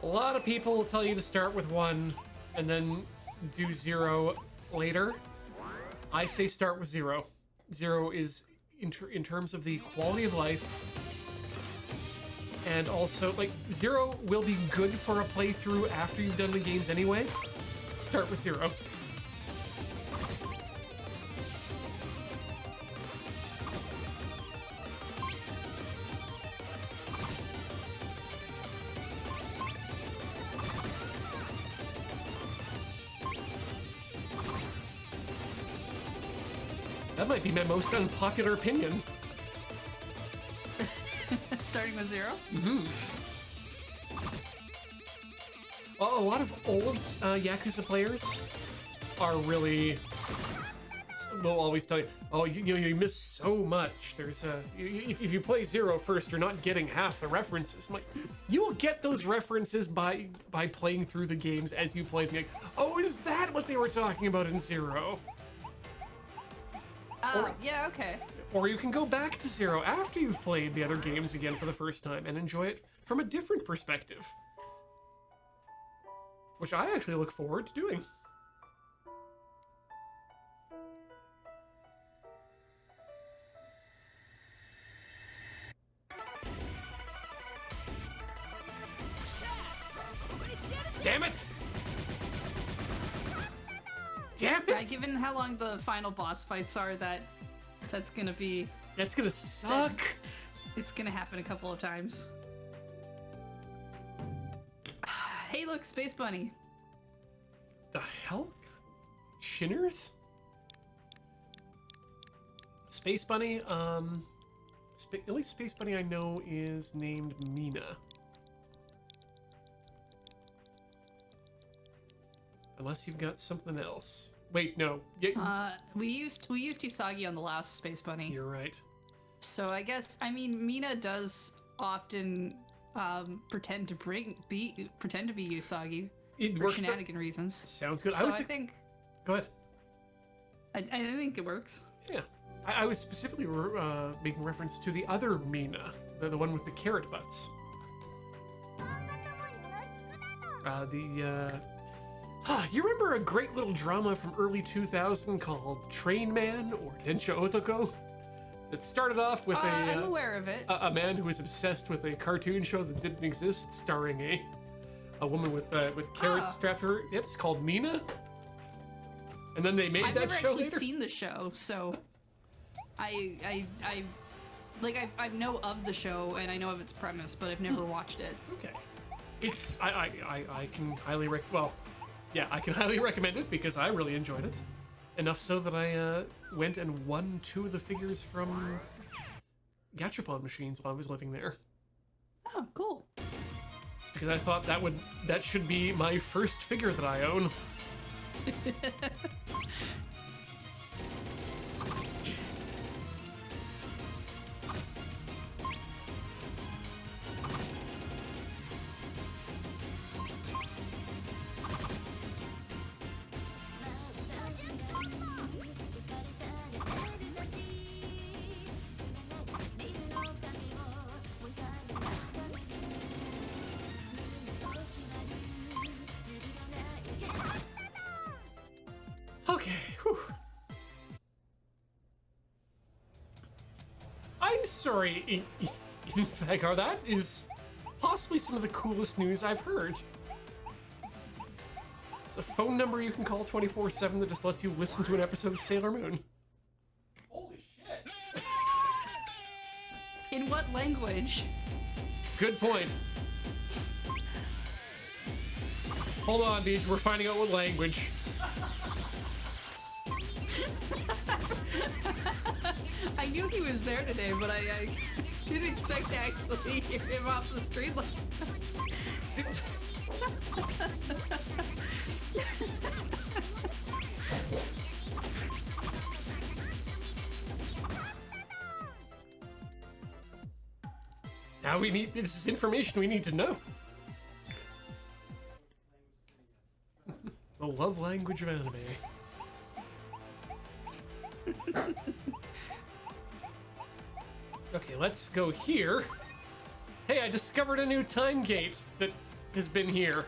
A lot of people will tell you to start with 1 and then do 0 later. I say start with 0. 0 is, in terms of the quality of life, and also, like, 0 will be good for a playthrough after you've done the games anyway. Start with 0. That might be my most unpopular opinion. Starting with 0? Mm-hmm. Well, a lot of old Yakuza players are really... They'll always tell you, oh, you miss so much. There's if you play 0 first, you're not getting half the references. I'm like, you will get those references by playing through the games as you play them. Like, oh, is that what they were talking about in 0? Yeah, okay. Or you can go back to 0 after you've played the other games again for the first time and enjoy it from a different perspective. Which I actually look forward to doing. Damn it! damn it! Given how long the final boss fights are, that's gonna be... That's gonna suck! It's gonna happen a couple of times. Hey look, Space Bunny! The hell? Shinners? Space Bunny, at least Space Bunny I know is named Mina. Unless you've got something else. Wait, no. We used Usagi on the last Space Bunny. You're right. So I guess, I mean, Mina does often pretend to be Usagi for shenanigan reasons. Sounds good. So I think... Go ahead. I think it works. Yeah. I was specifically making reference to the other Mina, the one with the carrot butts. You remember a great little drama from early 2000 called Train Man or Densha Otoko? It started off with I'm aware of it. A man who was obsessed with a cartoon show that didn't exist, starring a woman with carrots strapped to her. Yep, it's called Mina. And then they made I've that never show actually later. seen the show, so I know of the show and I know of its premise, but I've never watched it. Okay. It's I can highly I can highly recommend it because I really enjoyed it. Enough so that I went and won 2 of the figures from Gachapon machines while I was living there. Oh, cool. It's because I thought that should be my first figure that I own. Okay, whew. I'm sorry, Vagar, that is possibly some of the coolest news I've heard. It's a phone number you can call 24/7 that just lets you listen to an episode of Sailor Moon. Holy shit! In what language? Good point. Hold on, Beach, we're finding out what language. I knew he was there today, but I didn't expect to actually hear him off the street like Now this is information we need to know. The love language of anime. Okay, let's go here. Hey, I discovered a new time gate that has been here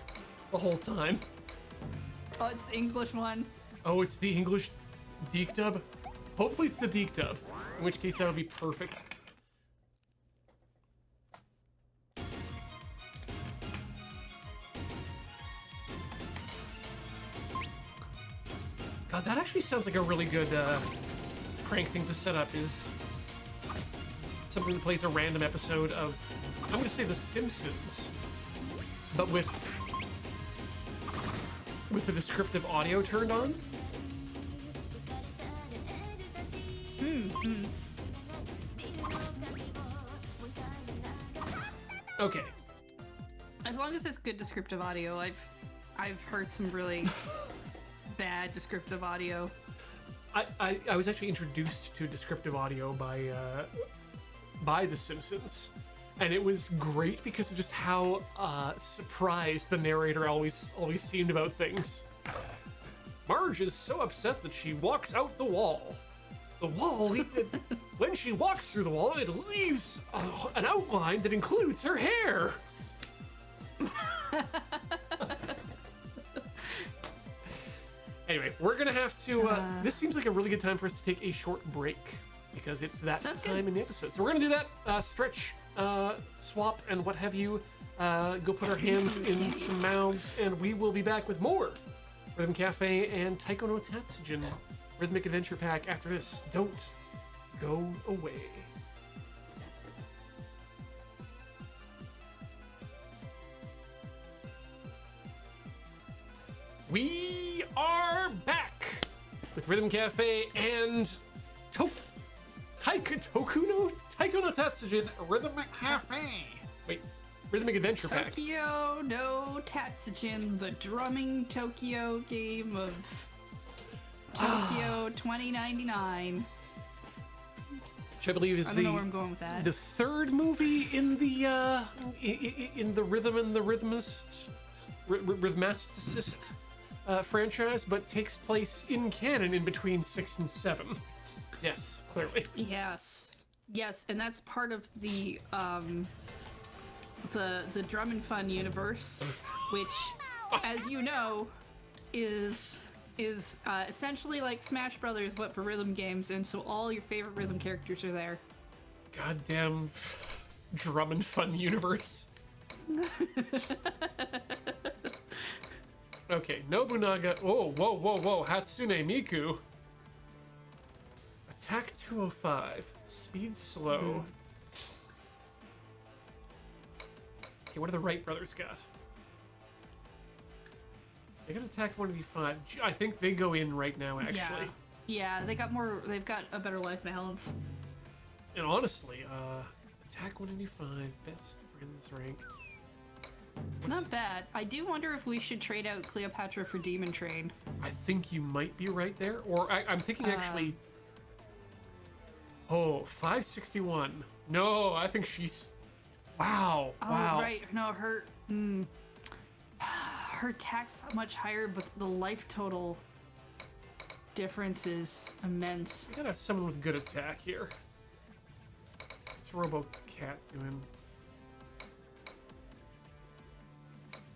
the whole time. Oh, it's the English one. Oh, it's the English Deke dub? Hopefully it's the Deke dub, in which case that would be perfect. God, that actually sounds like a really good prank thing to set up, is something that plays a random episode of, I'm gonna say The Simpsons, but with the descriptive audio turned on. Okay. As long as it's good descriptive audio, I've heard some really bad descriptive audio. I was actually introduced to descriptive audio by The Simpsons, and it was great because of just how surprised the narrator always seemed about things. Marge is so upset that she walks out the wall. The wall, when she walks through the wall, it leaves an outline that includes her hair. Anyway, we're gonna have to. This seems like a really good time for us to take a short break because it's that time in the episode. So we're gonna do that. Stretch, swap, and what have you. Go put our hands in some mouths, and we will be back with more Rhythm Cafe and Taiko no Tatsujin Rhythmic Adventure Pack after this. Don't go away. We are back with Rhythm Cafe and Taiko no Tatsujin Rhythmic Cafe. Wait, Rhythmic Adventure Pack. Tokyo no Tatsujin, the drumming Tokyo game of Tokyo 2099. Which I believe is I don't know where I'm going with that. the third movie in the Rhythm and the Rhythmasticist franchise, but takes place in canon in between 6 and 7. Yes, clearly. Yes, and that's part of the Drum and Fun universe, which, as you know, is essentially like Smash Brothers, but for rhythm games, and so all your favorite rhythm characters are there. Goddamn Drum and Fun universe. Okay, Nobunaga. Oh, whoa. Hatsune Miku. Attack 205. Speed slow. Okay, what do the Wright brothers got? They got attack 185. I think they go in right now, actually. Yeah, they got more. They've got a better life balance. And honestly, attack 185, best friends rank. It's not bad. I do wonder if we should trade out Cleopatra for Demon Train. I think you might be right there. Or I'm thinking actually... Oh, 561. No, I think she's... Wow. Oh, right. No, her... her attack's much higher, but the life total difference is immense. We gotta have someone with good attack here. What's Robo Cat doing?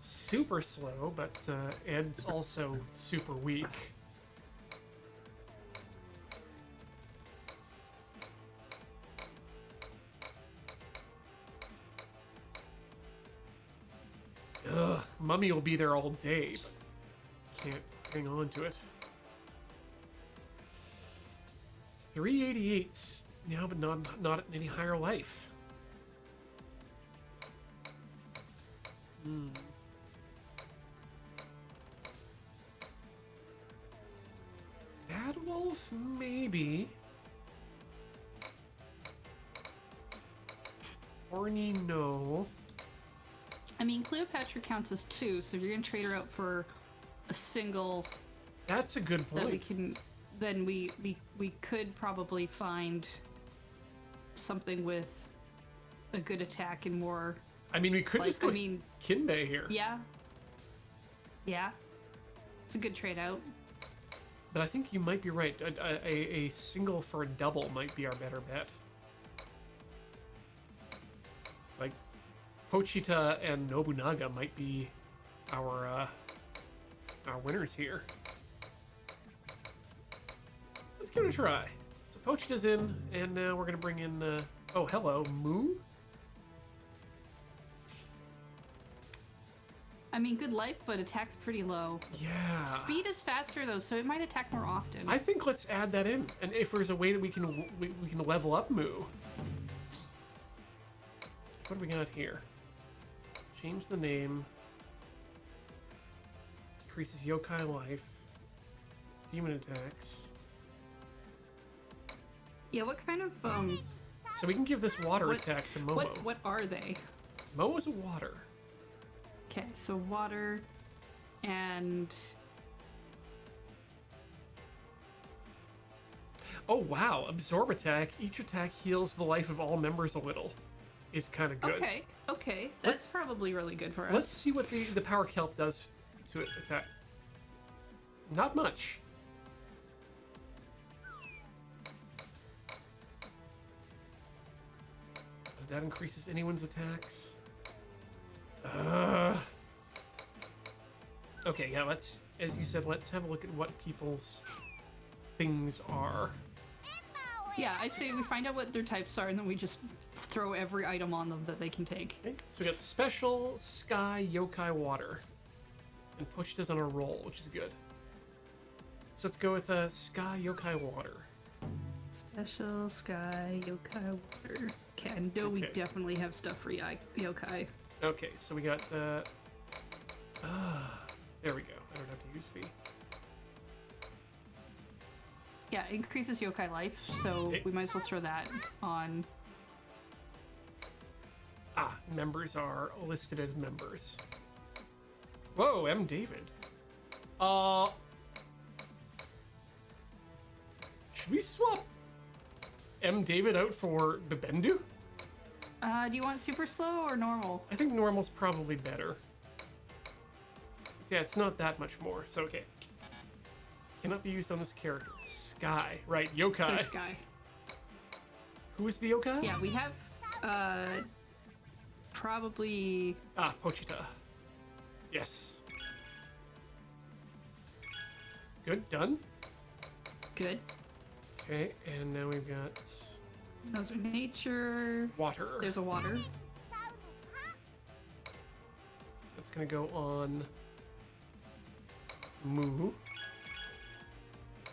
Super slow, but Ed's also super weak. Ugh, Mummy will be there all day, but can't hang on to it. 388's now, but not at any higher life. Bad Wolf, maybe. Horny, no. I mean, Cleopatra counts as 2, so you're gonna trade her out for a single. That's a good point. That we can. Then we could probably find something with a good attack and more. I mean, we could just go with Kinbei here. Yeah. It's a good trade out. But I think you might be right. A single for a double might be our better bet. Like, Pochita and Nobunaga might be our winners here. Let's give it a try. So Pochita's in, and now we're gonna bring in. Oh, hello, Moo. I mean, good life, but attack's pretty low. Yeah. Speed is faster though, so it might attack more often. I think let's add that in, and if there's a way that we can level up Moo. What do we got here? Change the name. Increases yokai life. Demon attacks. Yeah, what kind of So we can give this water attack to Momo. What are they? Momo's a water. Okay, so water and Oh wow, absorb attack. Each attack heals the life of all members a little. Is kind of good. Okay. That's probably really good for us. Let's see what the power kelp does to it attack. Not much. That increases anyone's attacks. Okay, yeah, let's, as you said, let's have a look at what people's things are. Yeah, I say we find out what their types are and then we just throw every item on them that they can take. Okay, so we got special, sky, yokai, water. And Pochita's on a roll, which is good. So let's go with Sky Yokai Water. Special Sky Yokai Water. Okay, I know we Okay. definitely have stuff for Yokai. Okay, so we got there we go. I don't have to use the... Yeah, it increases Yokai life, so we might as well throw that on. Members are listed as members. Whoa, M. David. Should we swap M. David out for Bibendu? Do you want super slow or normal? I think normal's probably better. Yeah, it's not that much more, so okay. Cannot be used on this character. Sky, right, Yokai. There's Sky. Who is the Yokai? Yeah, we have, probably... Pochita. Yes. Good, done. Good. Okay, and now we've got Those are nature. water. There's a water. That's gonna go on Moo.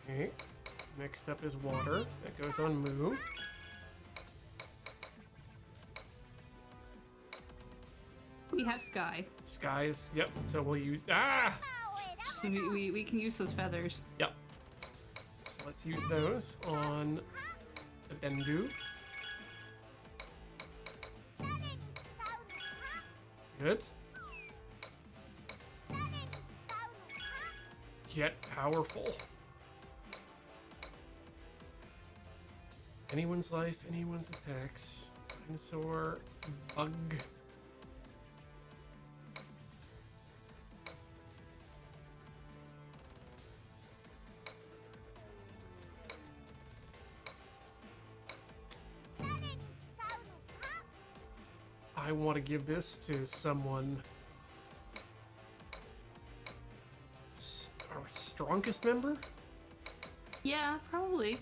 Okay. Next up is water. That goes on Moo. We have Sky. Skies. Yep. So we'll use So we can use those feathers. Yep. So let's use those on the Bendu. Good. Get powerful. Anyone's life, anyone's attacks. Dinosaur, bug. I want to give this to someone. Our strongest member? Yeah, probably.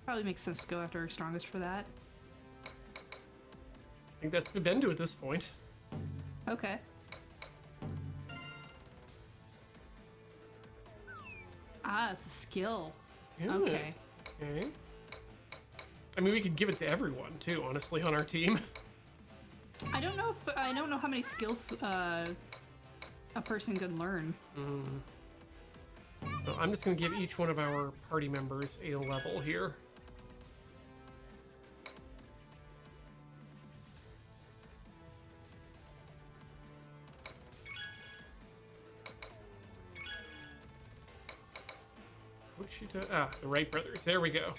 Probably makes sense to go after our strongest for that. I think that's Bibendu at this point. Okay. It's a skill. Good. Okay. Okay. I mean, we could give it to everyone too, honestly, on our team. I don't know how many skills a person can learn. So I'm just going to give each one of our party members a level here. Pochita, the Wright brothers. There we go.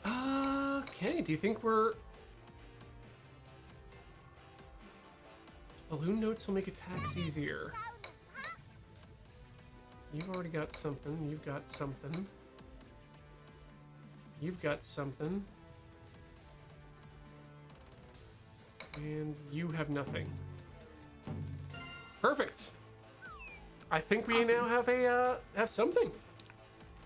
Okay, do you think we're... Balloon notes will make attacks easier. You've already got something. You've got something. You've got something. And you have nothing. Perfect. I think we Awesome. now have something.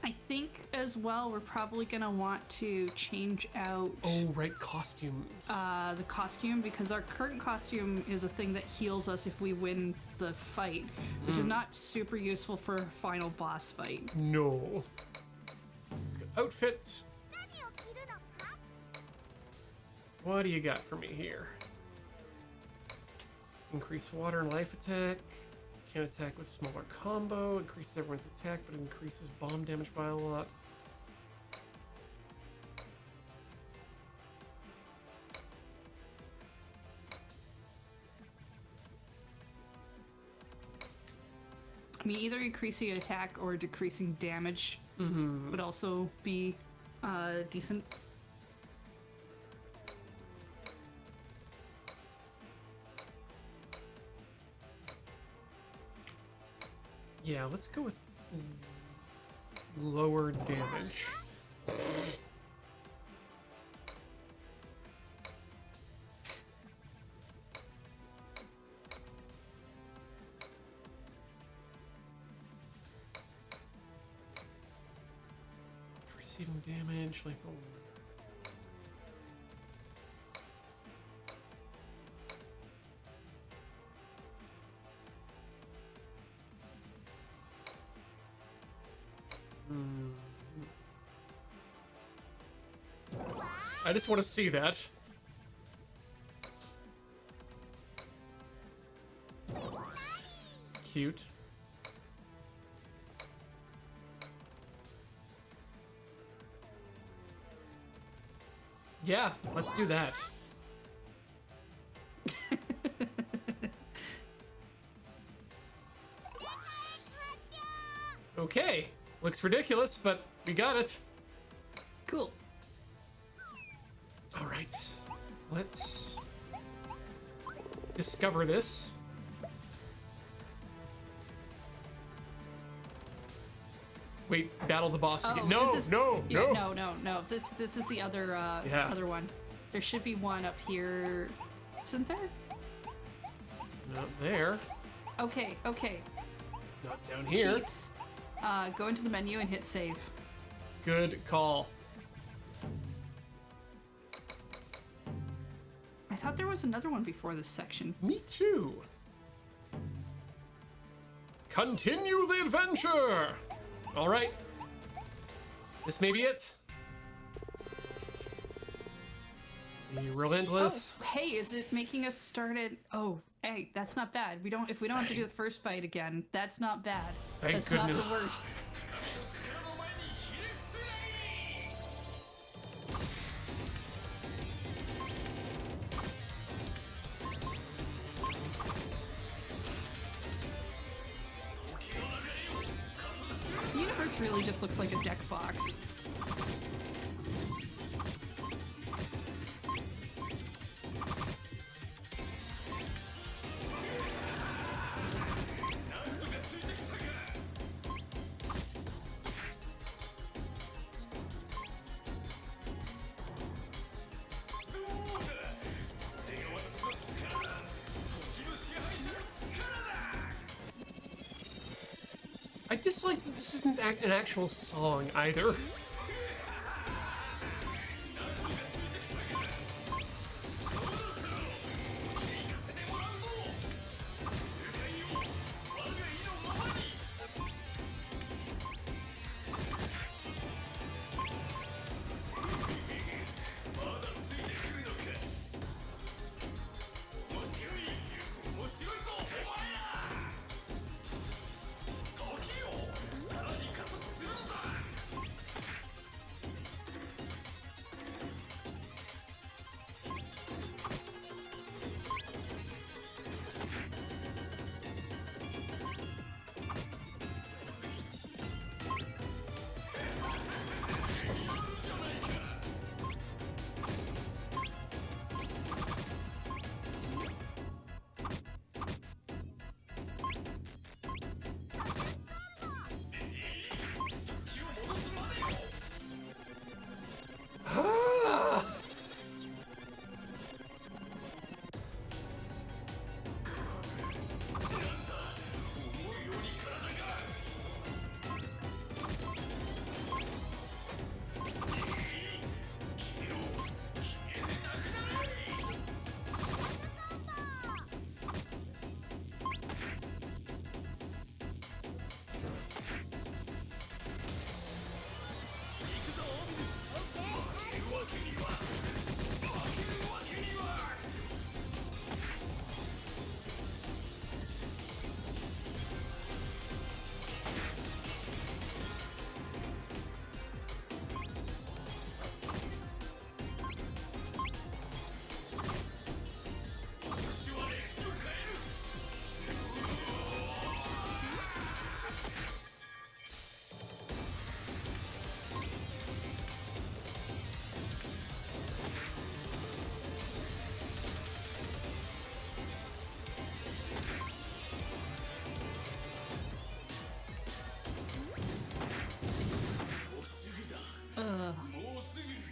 I think as well we're probably gonna want to change out Oh, right, costumes. the costume, because our current costume is a thing that heals us if we win the fight, which is not super useful for a final boss fight. No. Let's go outfits. What do you got for me here? Increase water and life attack. Can attack with smaller combo. Increases everyone's attack, but increases bomb damage by a lot. I mean, either increasing attack or decreasing damage would also be decent. Yeah, let's go with lower damage. Receiving damage, like I just want to see that. Cute. Yeah, let's do that. Okay, looks ridiculous, but we got it. Cool. All right, let's discover this. Wait, battle the boss again. No, this is, no. no. This is the other other one. There should be one up here, isn't there? Not there. Okay. Not down here. Cheats. Go into the menu and hit save. Good call. I thought there was another one before this section. Me too. Continue the adventure. All right. This may be it. The relentless. Oh, hey, is it making us start at? Oh, hey, that's not bad. If we don't have to do the first fight again, that's not bad. Thank That's goodness. not the worst. The universe really just looks like a deck box. I dislike that this isn't an actual song either.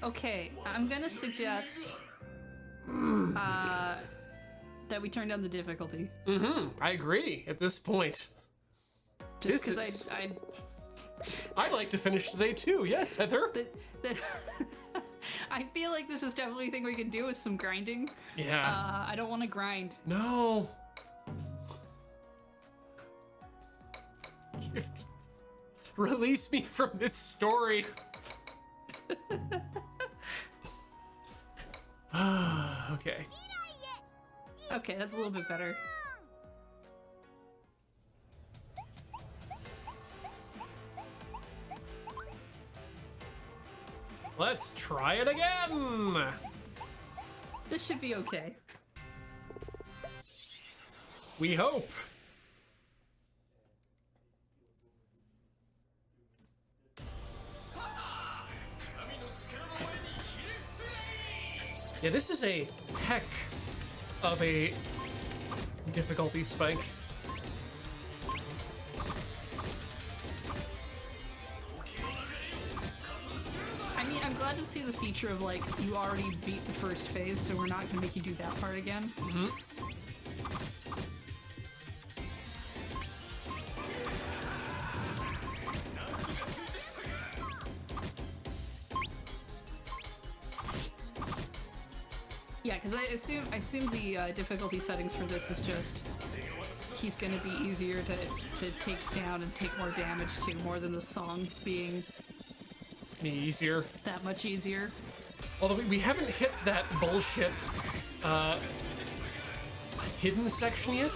Okay, I'm gonna suggest that we turn down the difficulty. I agree at this point. Just This because is- I'd I'd like to finish today too. Yes, Heather. that I feel like this is definitely a thing we can do with some grinding. Yeah. I don't want to grind. No. Release me from this story. Okay. Okay, that's a little bit better. Let's try it again! This should be okay. We hope. Yeah, this is a heck of a difficulty spike. I mean, I'm glad to see the feature of, like, you already beat the first phase, so we're not gonna make you do that part again. Mm-hmm. Yeah, because I assume the difficulty settings for this is just he's gonna be easier to take down and take more damage to, more than the song being Easier. that much easier. Although we haven't hit that bullshit hidden section yet.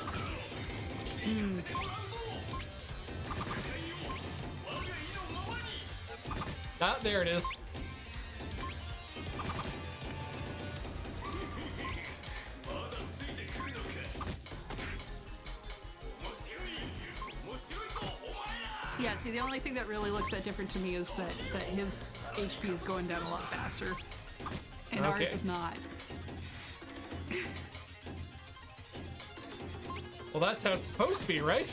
Ah, there it is. Yeah, see, the only thing that really looks that different to me is that his HP is going down a lot faster, and Okay. ours is not. Well, that's how it's supposed to be, right?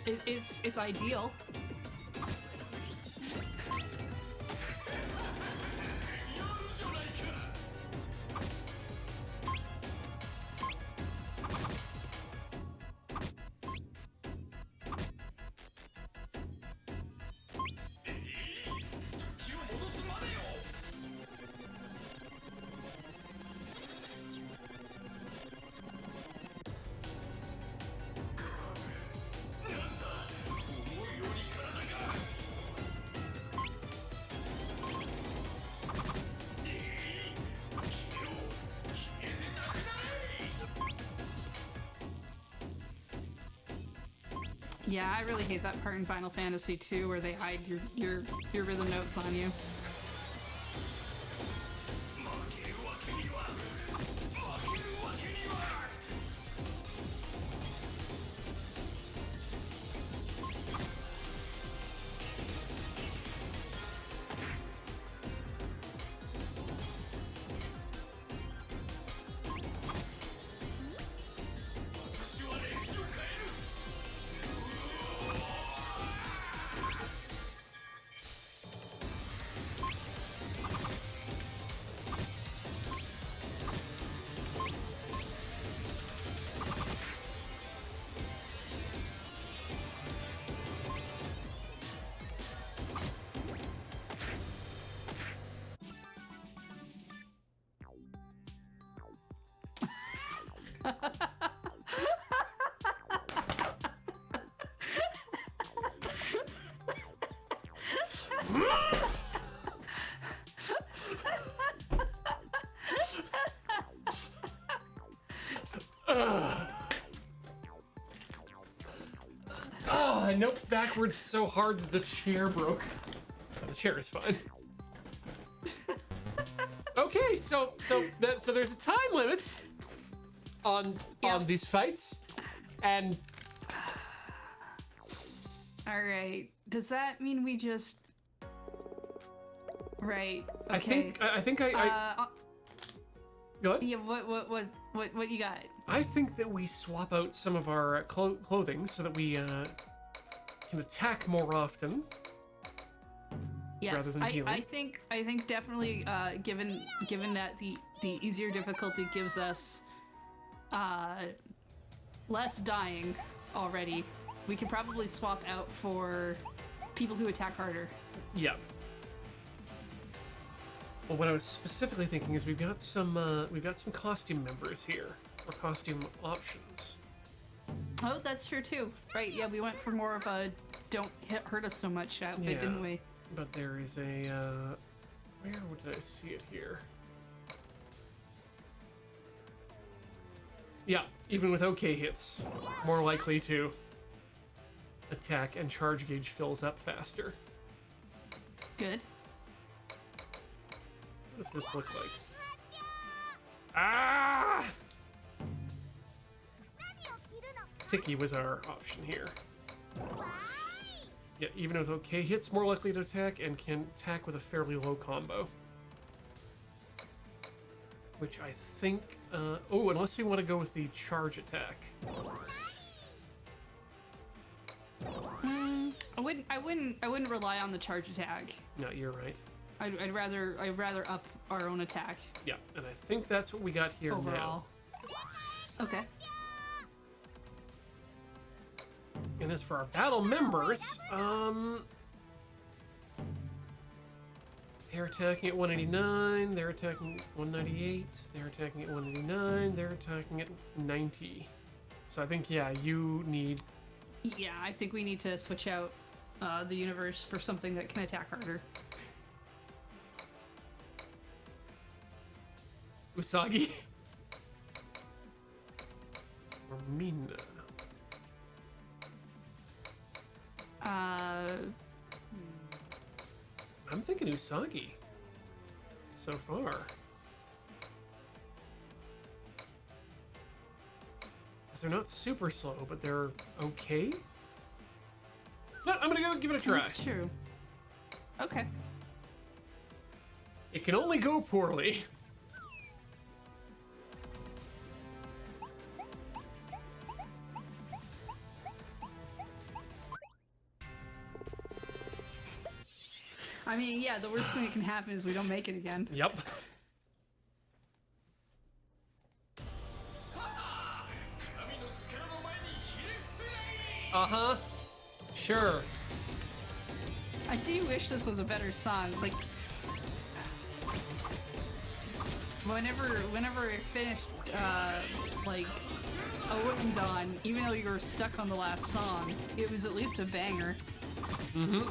It's ideal. Yeah, I really hate that part in Final Fantasy II where they hide your rhythm notes on you. I noped backwards so hard that the chair broke. The chair is fine. Okay, so there's a time limit on these fights, and All right. Does that mean we just? Right. Okay. I think I go ahead. Yeah. What you got? I think that we swap out some of our clothing so that we can attack more often. Yes, rather than I healing. think definitely given that the easier difficulty gives us less dying already, we could probably swap out for people who attack harder. Yeah. Well, what I was specifically thinking is we've got some costume members here, or costume options. Oh, that's true too. Right? Yeah, we went for more of a don't hurt us so much outfit, Yeah. didn't we? But there is a Where did I see it here? Yeah, even with OK hits, more likely to attack and charge gauge fills up faster. Good. What does this look like? Ah! Tiki was our option here. Yeah, even with OK hits, more likely to attack and can attack with a fairly low combo. Which I think, oh, unless you want to go with the charge attack. I wouldn't rely on the charge attack. No, you're right. I'd rather up our own attack. Yeah, and I think that's what we got here overall. now. Okay. And as for our battle members, they're attacking at 189, they're attacking at 198, they're attacking at 189, they're attacking at 90. So I think, yeah, you need... Yeah, I think we need to switch out the universe for something that can attack harder. Usagi. Or Mina. I'm thinking Usagi. So far. Because they're not super slow, but they're okay? No, I'm gonna go give it a try. That's true. Okay. It can only go poorly. I mean, yeah, the worst thing that can happen is we don't make it again. Yep. Uh-huh. Sure. I do wish this was a better song. Like, whenever it finished, like, Awoken Dawn, even though you were stuck on the last song, it was at least a banger. Mm-hmm.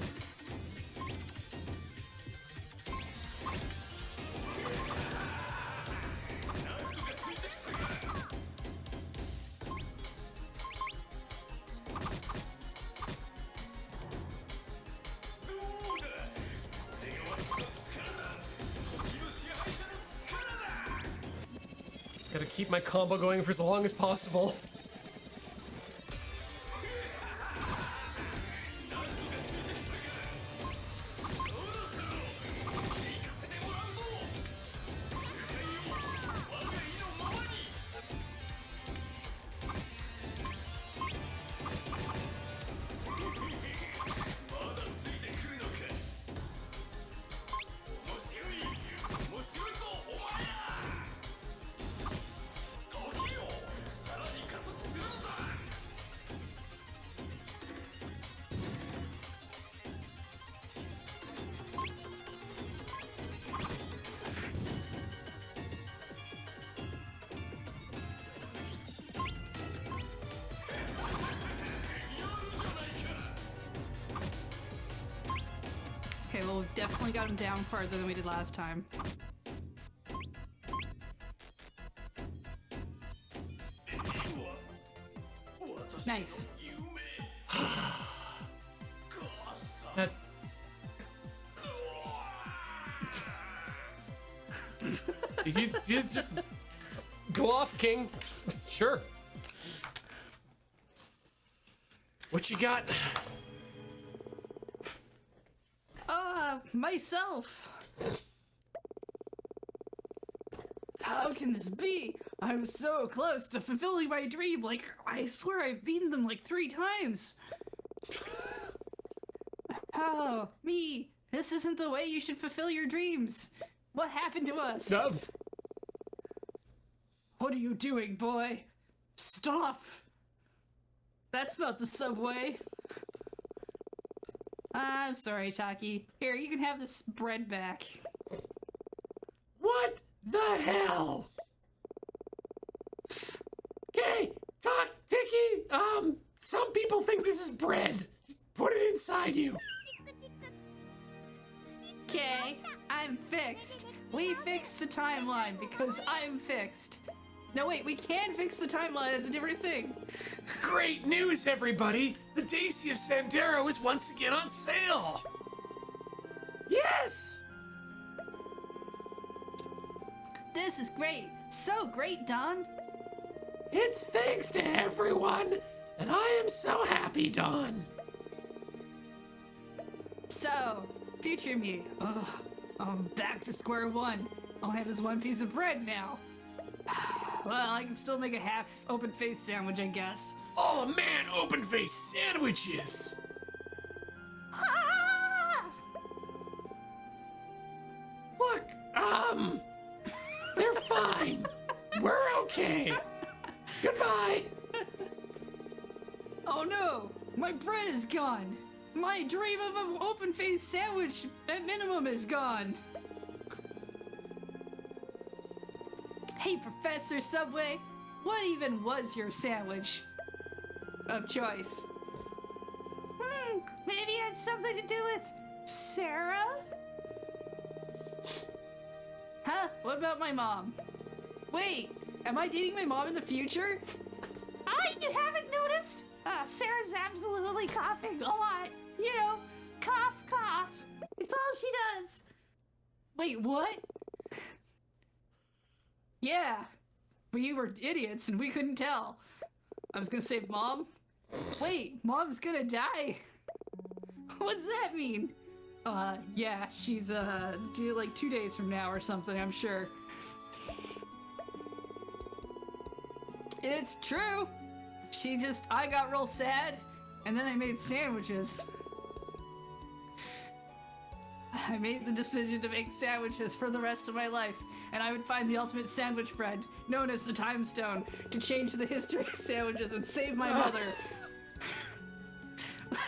Gotta keep my combo going for as long as possible. Okay, well, we've definitely got him down farther than we did last time. Nice. That... you just go off, King. Sure. What you got? Myself. How can this be? I'm so close to fulfilling my dream. Like, I swear I've beaten them like 3 times. Oh, me. This isn't the way you should fulfill your dreams. What happened to us? No. What are you doing, boy? Stop. That's not the subway. I'm sorry, Taki. Here, you can have this bread back. What the hell? Okay, Tiki, some people think this is bread. Just put it inside you. Okay, I'm I'm fixed. We fixed the timeline because I'm fixed. No, wait, we can fix the timeline. It's a different thing. Great news, everybody! The Dacia Sandero is once again on sale! Yes! This is great. So great, Don. It's thanks to everyone, and I am so happy, Dawn. So, future me. Ugh, I'm back to square one. All I have is one piece of bread now. Well, I can still make a half open-faced sandwich, I guess. Oh man, open-faced sandwiches! Ah! Look, they're fine. We're okay. Goodbye. Oh no! My bread is gone! My dream of an open-faced sandwich, at minimum, is gone! Hey, Professor Subway, what even was your sandwich of choice? Maybe it had something to do with Sarah? Huh? What about my mom? Wait, am I dating my mom in the future? You haven't noticed? Sarah's absolutely coughing a lot. You know, cough, cough. It's all she does. Wait, what? Yeah, we were idiots and we couldn't tell. I was gonna say Mom. Wait, Mom's gonna die. What does that mean? Yeah, she's, due like 2 days from now or something, I'm sure. It's true. I got real sad, and then I made sandwiches. I made the decision to make sandwiches for the rest of my life, and I would find the ultimate sandwich bread, known as the Time Stone, to change the history of sandwiches and save my mother.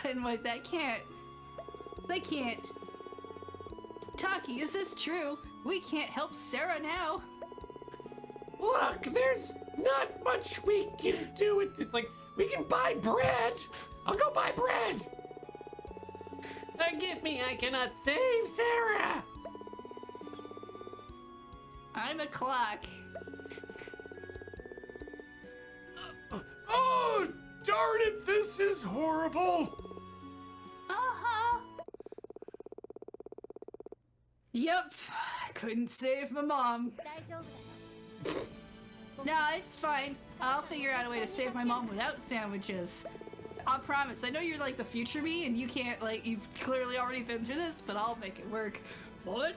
And wait, that can't. Taki, is this true? We can't help Sarah now. Look, there's not much we can do. It's like, we can buy bread. I'll go buy bread. Forgive me, I cannot save Sarah. I'm a clock. Oh, darn it, this is horrible. Uh-huh. Yep, couldn't save my mom. Nah, it's fine. I'll figure out a way to save my mom without sandwiches. I promise. I know you're like the future me and you can't, like, you've clearly already been through this, but I'll make it work. What?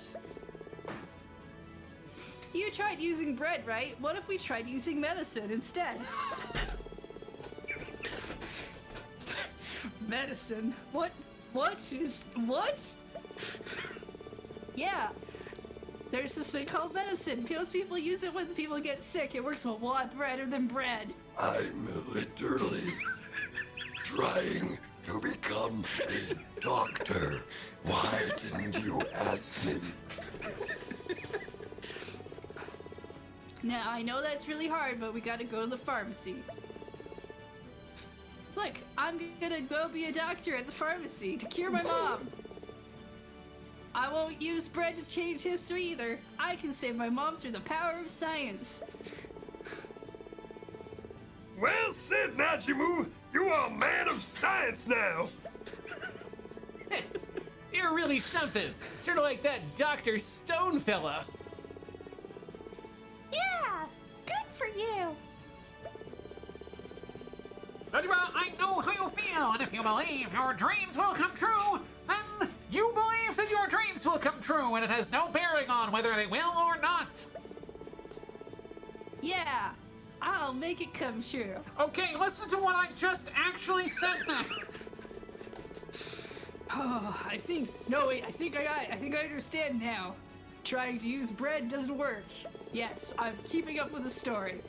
You tried using bread, right? What if we tried using medicine instead? Medicine? What? What? Yeah. There's this thing called medicine. Most people use it when people get sick. It works a lot better than bread. I'm literally trying to become a doctor. Why didn't you ask me? Now, I know that's really hard, but we gotta go to the pharmacy. Look, I'm gonna go be a doctor at the pharmacy to cure my mom. I won't use bread to change history either. I can save my mom through the power of science. Well said, Najimu. You are a man of science now. You're really something. Sort of like that Dr. Stone fella. Yeah, good for you. Najima, I know how you feel, and if you believe your dreams will come true, then you believe that your dreams will come true, and it has no bearing on whether they will or not. Yeah, I'll make it come true. Okay, listen to what I just actually said then. Oh, I think I understand now. Trying to use bread doesn't work. Yes, I'm keeping up with the story.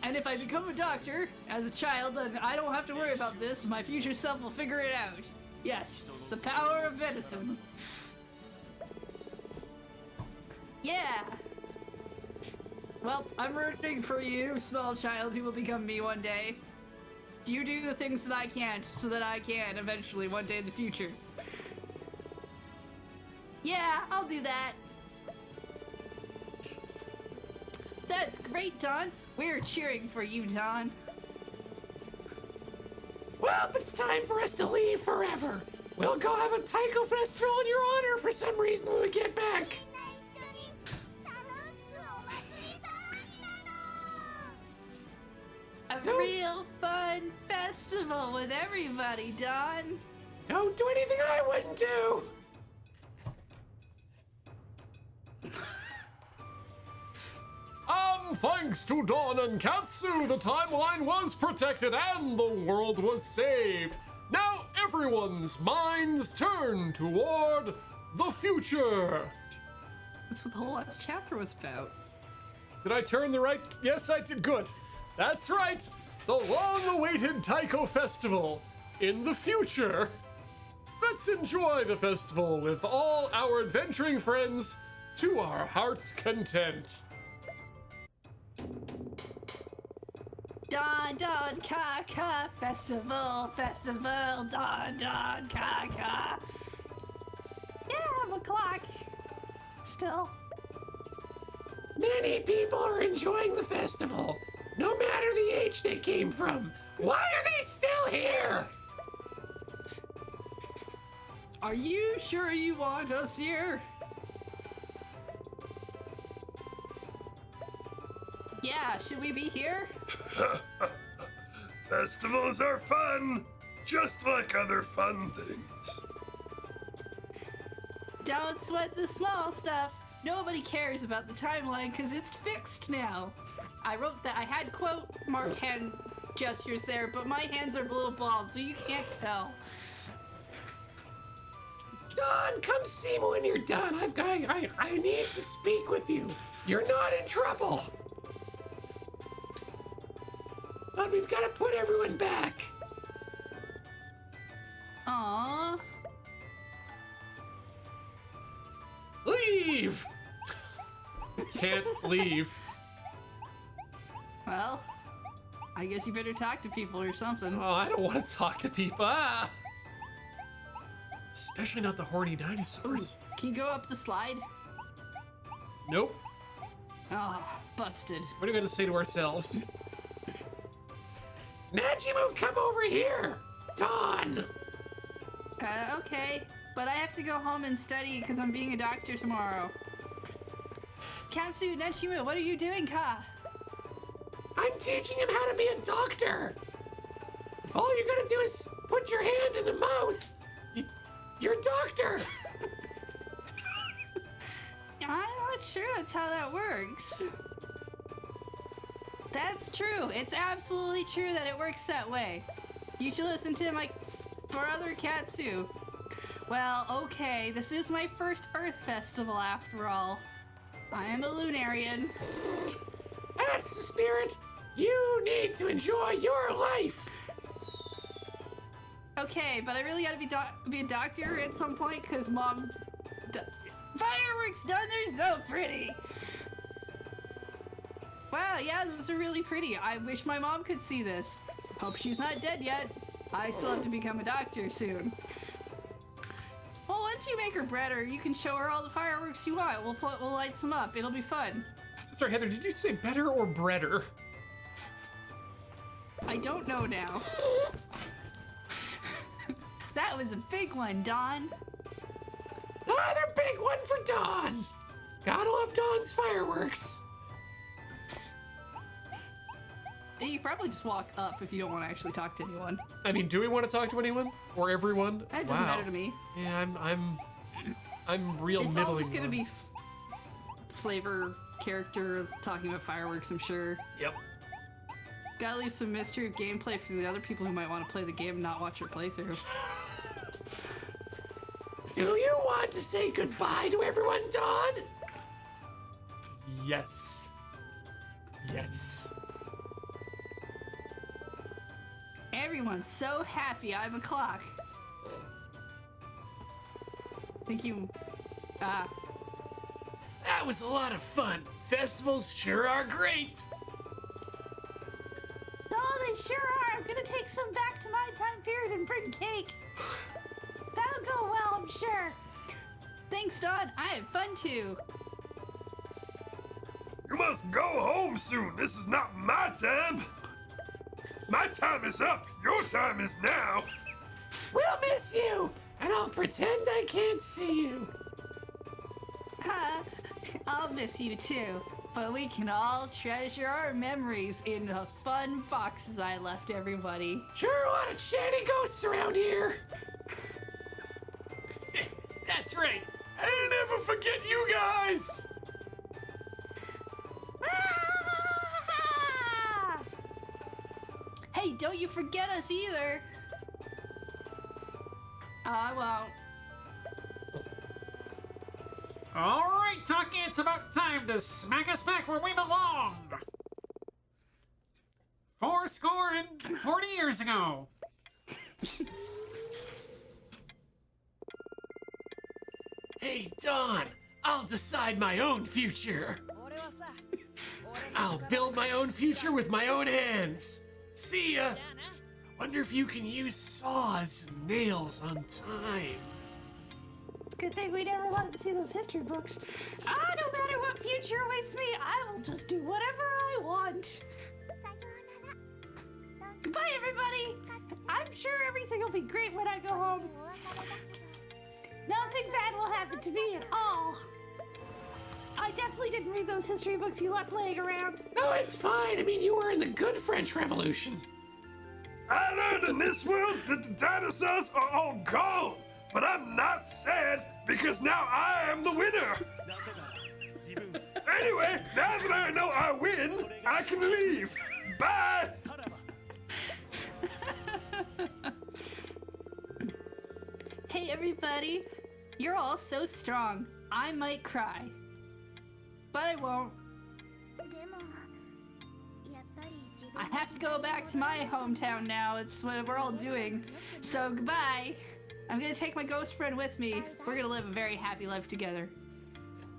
And if I become a doctor as a child, then I don't have to worry about this. My future self will figure it out. Yes, the power of medicine. Yeah. Well, I'm rooting for you, small child who will become me one day. You do the things that I can't, so that I can eventually one day in the future. Yeah, I'll do that. That's great, Don. We're cheering for you, Don. Well, it's time for us to leave forever. We'll go have a Taiko festival in your honor for some reason when we get back. A real fun festival with everybody, Don. Don't do anything I wouldn't do. Thanks to Dawn and Katsu, the timeline was protected and the world was saved. Now everyone's minds turn toward the future. That's what the whole last chapter was about. Did I turn the right? Yes, I did. Good. That's right. The long-awaited Taiko Festival in the future. Let's enjoy the festival with all our adventuring friends to our heart's content. Don, Don, Ka, Ka, festival, festival, Don, Don, Ka, Ka. Yeah, I'm a clock. Still. Many people are enjoying the festival, no matter the age they came from. Why are they still here? Are you sure you want us here? Yeah, should we be here? Festivals are fun, just like other fun things. Don't sweat the small stuff. Nobody cares about the timeline because it's fixed now. I wrote that. I had quote mark hand gestures there, but my hands are little balls, so you can't tell. Don, come see me when you're done. I need to speak with you. You're not in trouble. But we've got to put everyone back. Aww. Leave! Can't leave. Well, I guess you better talk to people or something. Oh, I don't want to talk to people. Ah! Especially not the horny dinosaurs. Can you go up the slide? Nope. Oh, busted. What are we going to say to ourselves? Najimu, come over here! Don! Okay, but I have to go home and study because I'm being a doctor tomorrow. Katsu, Neshimu, what are you doing, Ka? I'm teaching him how to be a doctor! If all you're gonna do is put your hand in the mouth, you're a doctor! I'm not sure that's how that works. That's true. It's absolutely true that it works that way. You should listen to my brother Katsu. Well, okay, this is my first Earth Festival after all. I am a Lunarian. That's the spirit! You need to enjoy your life! Okay, but I really gotta be a doctor at some point because Mom... Fireworks done, they're so pretty! Wow, yeah, those are really pretty. I wish my mom could see this. Hope she's not dead yet. I still have to become a doctor soon. Well, once you make her better, you can show her all the fireworks you want. We'll light some up. It'll be fun. Sorry, Heather, did you say better or breader? I don't know now. That was a big one, Don. Another big one for Dawn! Gotta love Dawn's fireworks. You could probably just walk up if you don't want to actually talk to anyone. I mean, do we want to talk to anyone? Or everyone? That doesn't matter to me. Yeah, I'm real It's middling. all just gonna be flavor character talking about fireworks, I'm sure. Yep. Gotta leave some mystery of gameplay for the other people who might want to play the game and not watch your playthrough. Do you want to say goodbye to everyone, Dawn? Yes. Yes. Everyone's so happy I'm a clock. Thank you. That was a lot of fun. Festivals sure are great. Oh, they sure are. I'm gonna take some back to my time period and bring cake. That'll go well, I'm sure. Thanks, Don. I had fun too. You must go home soon. This is not my time. My time is up. Your time is now. We'll miss you, and I'll pretend I can't see you. I'll miss you too. But we can all treasure our memories in the fun boxes I left everybody. Sure a lot of chatty ghosts around here. That's right. I'll never forget you guys. Hey, don't you forget us either. I won't. All right, Taki, it's about time to smack us back where we belong. 40 years ago. Hey, Don, I'll decide my own future. I'll build my own future with my own hands. See ya. Wonder if you can use saws and nails on time. It's a good thing we never let him see those history books. No matter what future awaits me, I will just do whatever I want. Goodbye, everybody. I'm sure everything will be great when I go home. Nothing bad will happen to me at all. I definitely didn't read those history books you left laying around. No, it's fine. I mean, you were in the good French Revolution. I learned in this world that the dinosaurs are all gone. But I'm not sad because now I am the winner. Anyway, now that I know I win, I can leave. Bye. Hey, everybody. You're all so strong. I might cry. But I won't. I have to go back to my hometown now. It's what we're all doing. So goodbye. I'm gonna take my ghost friend with me. We're gonna live a very happy life together.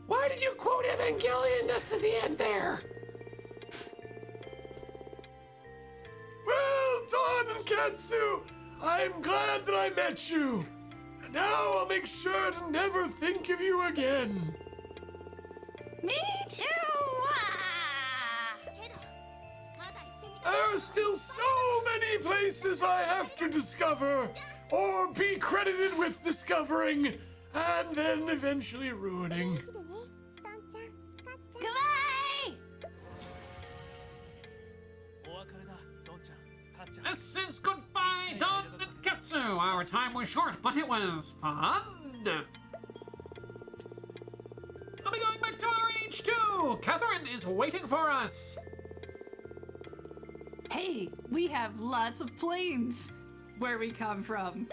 Why did you quote Evangelion just at the end there? Well, Don and Katsu, I'm glad that I met you. And now I'll make sure to never think of you again. Me too! There are still so many places I have to discover, or be credited with discovering, and then eventually ruining. Goodbye! This is goodbye, Don and Katsu. Our time was short, but it was fun. I'll be going back to our age too. Catherine is waiting for us. Hey, we have lots of planes where we come from.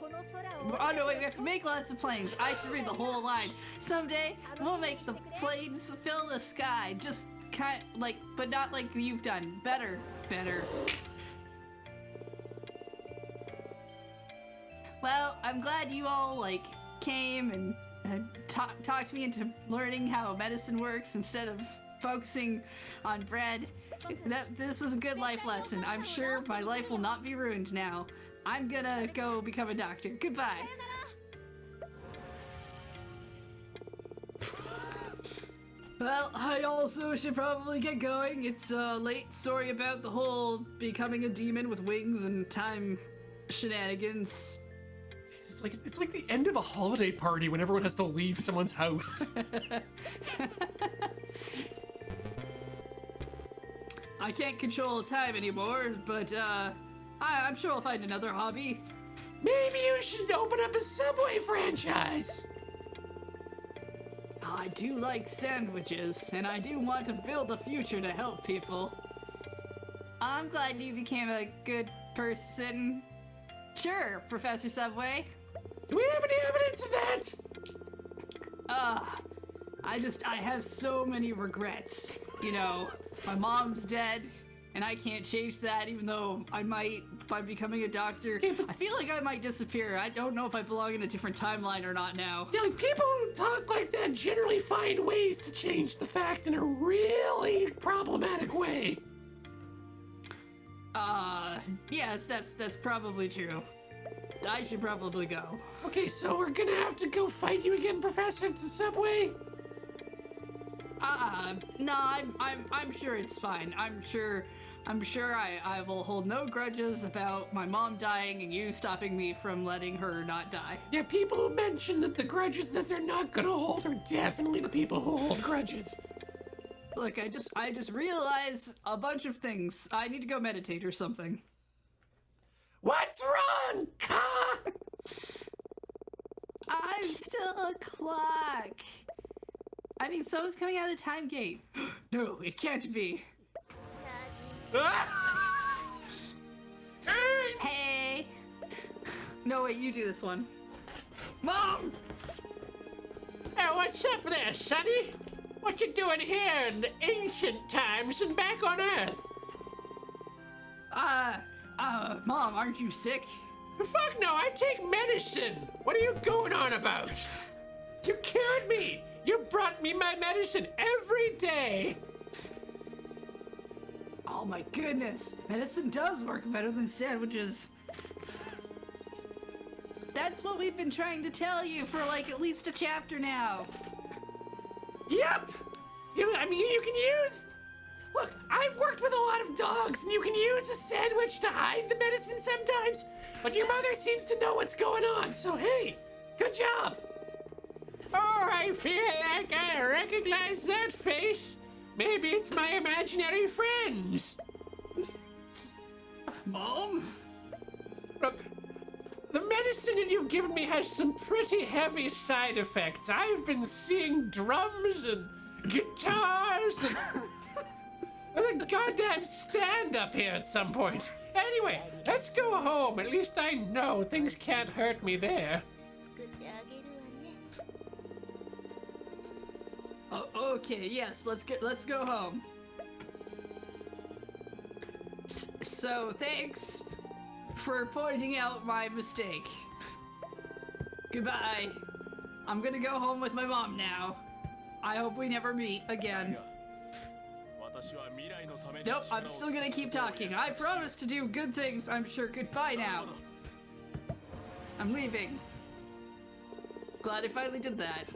Oh no, wait, we have to make lots of planes. I should read the whole line. Someday, we'll make the planes fill the sky. Just kind like, but not like you've done. Better. Well, I'm glad you all, like, came and talked me into learning how medicine works instead of focusing on bread. This was a good life lesson. I'm sure my life will not be ruined now. I'm gonna go become a doctor. Goodbye. Well, I also should probably get going. It's late. Sorry about the whole becoming a demon with wings and time shenanigans. It's like the end of a holiday party when everyone has to leave someone's house. I can't control time anymore, but I'm sure I'll find another hobby. Maybe you should open up a Subway franchise. I do like sandwiches, and I do want to build a future to help people. I'm glad you became a good person. Sure, Professor Subway. Do we have any evidence of that? I have so many regrets. You know, my mom's dead, and I can't change that, even though I might by becoming a doctor. I feel like I might disappear. I don't know if I belong in a different timeline or not now. Yeah, like people who talk like that generally find ways to change the fact in a really problematic way. Yes, that's probably true. I should probably go. Okay, so we're gonna have to go fight you again, Professor, at the subway? No, I'm sure it's fine. I'm sure I will hold no grudges about my mom dying and you stopping me from letting her not die. Yeah, people who mention that the grudges that they're not gonna hold are definitely the people who hold grudges. Look, I just realized a bunch of things. I need to go meditate or something. What's wrong, Ka? I'm still a clock. I mean, someone's coming out of the time gate. No, it can't be. Hey. No, wait, you do this one. Mom! Hey, what's up there, Sonny? What you doing here in the ancient times and back on Earth? Mom, aren't you sick? Fuck no, I take medicine. What are you going on about? You cured me. You brought me my medicine every day. Oh my goodness, medicine does work better than sandwiches. That's what we've been trying to tell you for like at least a chapter now. Yep! You can use... Look, I've worked with a lot of dogs, and you can use a sandwich to hide the medicine sometimes, but your mother seems to know what's going on, so hey, good job! Oh, I feel like I recognize that face. Maybe it's my imaginary friends. Mom? Look, the medicine that you've given me has some pretty heavy side effects. I've been seeing drums and guitars and... There's a goddamn stand-up here at some point. Anyway, let's go home. At least I know things can't hurt me there. Oh, okay, yes, let's go home. So, thanks for pointing out my mistake. Goodbye. I'm gonna go home with my mom now. I hope we never meet again. Nope, I'm still gonna keep talking. I promise to do good things, I'm sure. Goodbye now. I'm leaving. Glad I finally did that.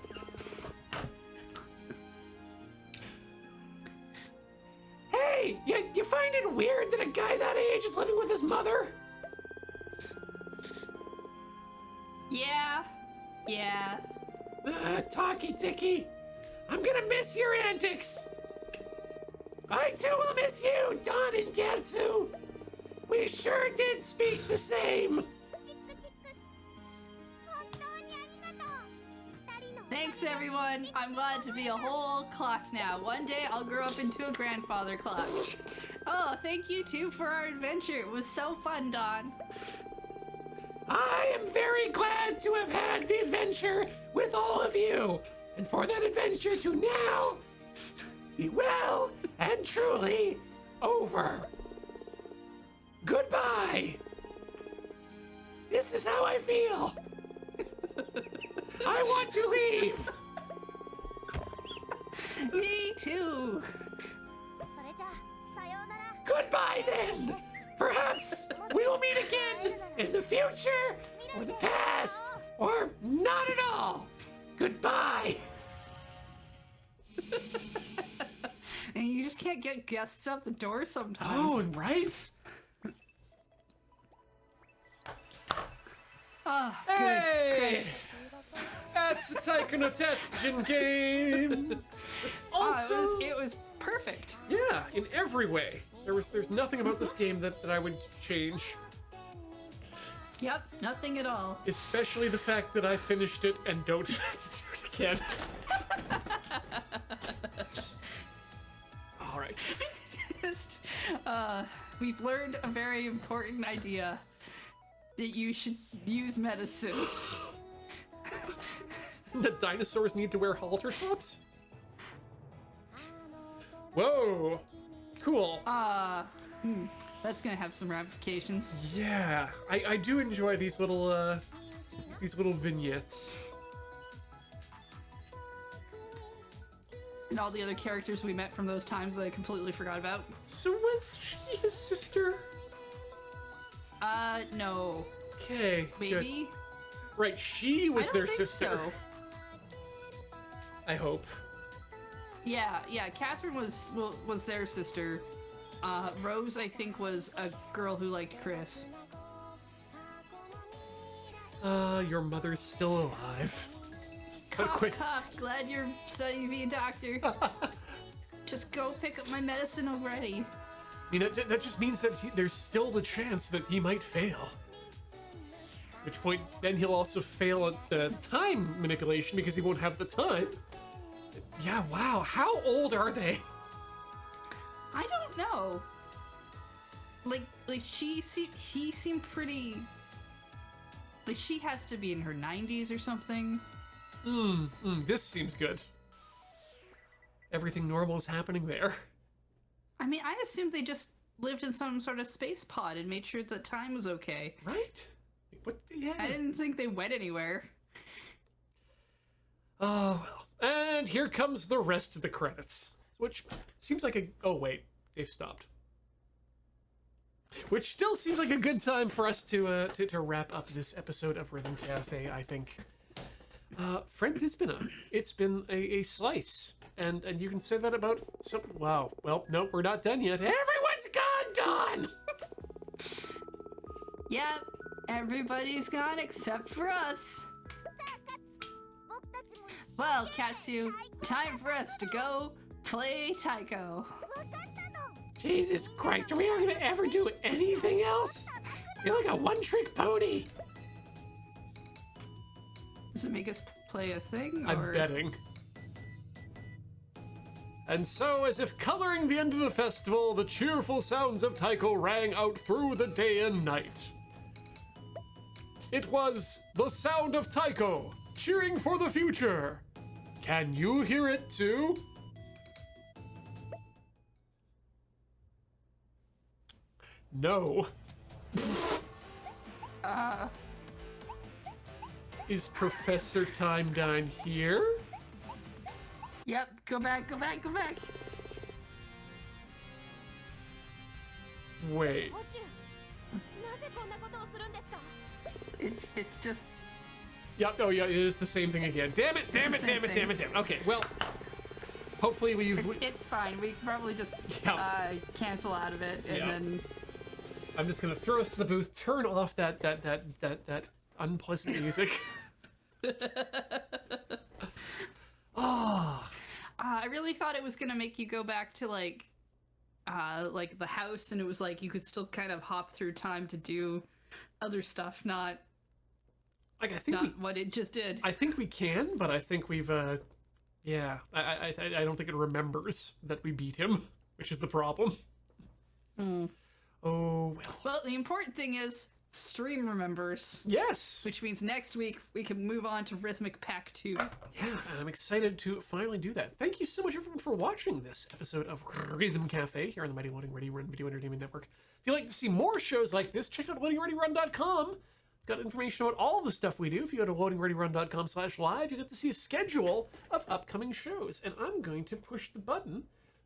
Hey, you find it weird that a guy that age is living with his mother? Yeah. Talkie Ticky, I'm gonna miss your antics. I too will miss you, Don and Gatsu. We sure did speak the same. Thanks, everyone. I'm glad to be a whole clock now. One day I'll grow up into a grandfather clock. Oh, thank you too for our adventure. It was so fun, Don. I am very glad to have had the adventure with all of you, and for that adventure to now be well and truly over. Goodbye. This is how I feel. I want to leave. Me too. Goodbye then. Perhaps we will meet again in the future, or the past, or not at all. Goodbye. And you just can't get guests out the door sometimes. Oh, right? Oh, Hey! great. That's a Taiko no Tatsujin game. It's also... it was perfect. Yeah, in every way. There's nothing about this game that I would change. Yep, nothing at all. Especially the fact that I finished it and don't have to do it again. All right. Just, we've learned a very important idea. That you should use medicine. That dinosaurs need to wear halter tops? Whoa. Cool. That's gonna have some ramifications. Yeah, I do enjoy these little vignettes. And all the other characters we met from those times that I completely forgot about. So was she his sister? No. Okay. good. Maybe. Right, she was I don't their think sister. so. I hope. Yeah. Catherine was their sister. Rose, I think, was a girl who liked Chris. Your mother's still alive. Cut Cough, quick. cough. Glad you're studying to be a doctor. Just go pick up my medicine already. I mean, that just means that there's still the chance that he might fail. At which point, then he'll also fail at the time manipulation because he won't have the time. Yeah, wow. How old are they? I don't know. Like she seemed pretty. Like she has to be in her 90s or something. This seems good. Everything normal is happening there. I mean, I assumed they just lived in some sort of space pod and made sure that time was okay. Right? What? Yeah. I didn't think they went anywhere. Oh, well. And here comes the rest of the credits. Which seems like a... Oh, wait. They've stopped. Which still seems like a good time for us to wrap up this episode of Rhythm Cafe, I think. Friend, it's been a slice. And you can say that about some... Wow. Well, no, we're not done yet. Everyone's gone! Yep, everybody's gone except for us. Well, Katsu, time for us to go play Taiko. Jesus Christ, are we ever gonna ever do anything else? You're like a one-trick pony. Does it make us play a thing? I'm or... betting. And so, as if coloring the end of the festival, the cheerful sounds of Taiko rang out through the day and night. It was the sound of Taiko, cheering for the future. Can you hear it too? No. Is Professor Time down here? Yep, go back. Wait. It's just... Yep, oh yeah, it is the same thing again. Damn it. Okay, well, hopefully It's fine. We can probably just Yeah. cancel out of it and Yeah. then... I'm just gonna throw us to the booth, turn off that unpleasant music. I really thought it was gonna make you go back to like the house, and it was like you could still kind of hop through time to do other stuff, not Like I think what it just did. I think we can, but I think we've yeah, I don't think it remembers that we beat him, which is the problem. Oh well. Well, the important thing is stream remembers, Yes. which means next week we can move on to Rhythmic Pack 2. Yeah, and I'm excited to finally do that. Thank you so much, everyone, for watching this episode of Rhythm Cafe here on the Mighty Loading Ready Run Video Entertainment Network. If you'd like to see more shows like this, check out loadingreadyrun.com. It's got information about all the stuff we do. If you go to loadingreadyrun.com/live, you get to see a schedule of upcoming shows. And I'm going to push the button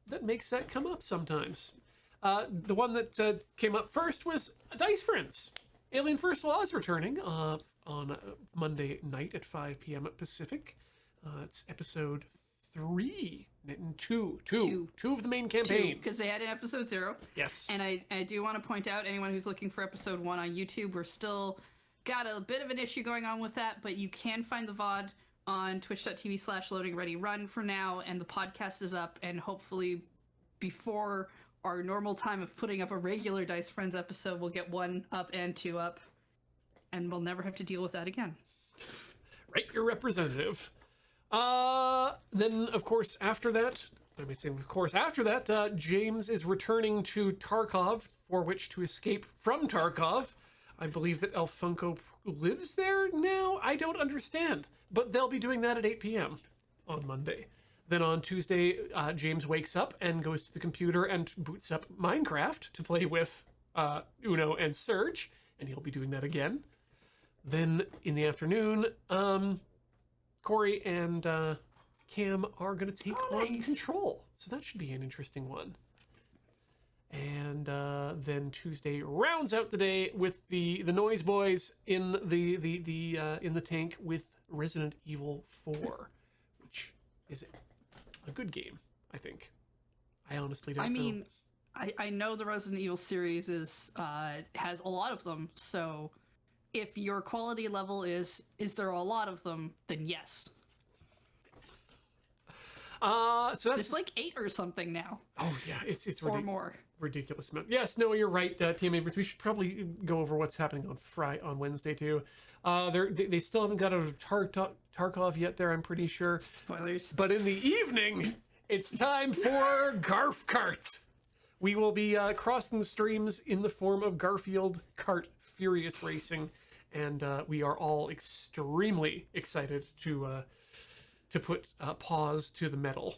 that makes that come up sometimes. The one that came up first was Dice Friends. Alien First Law is returning on Monday night at 5 p.m. Pacific. It's episode 3 and 2 of the main campaign. Because they had an episode 0. Yes. And I do want to point out, anyone who's looking for episode 1 on YouTube, we're still got a bit of an issue going on with that, but you can find the VOD on twitch.tv/loadingreadyrun for now, and the podcast is up, and hopefully before our normal time of putting up a regular Dice Friends episode, we'll get 1 up and 2 up, and we'll never have to deal with that again. Right, your representative. Then, of course, after that, James is returning to Tarkov, for which to escape from Tarkov. I believe that El Funko lives there now? I don't understand. But they'll be doing that at 8 p.m. on Monday. Then on Tuesday, James wakes up and goes to the computer and boots up Minecraft to play with Uno and Serge, and he'll be doing that again. Then in the afternoon, Corey and Cam are going to take on Control. So that should be an interesting one. And And then Tuesday rounds out the day with the Noise Boys in the tank with Resident Evil 4, which is a good game, I think. I honestly don't know. I know the Resident Evil series has a lot of them, so if your quality level is there a lot of them, then yes. So that's There's like 8 or something now. Oh yeah, it's or more. Ridiculous amount. Yes, no, you're right, PM Avers. We should probably go over what's happening on Wednesday too. They still haven't got out of Tarkov yet. There, I'm pretty sure. Spoilers. But in the evening, it's time for Garf Kart. We will be crossing the streams in the form of Garfield Kart Furious Racing, and we are all extremely excited to put pause to the metal,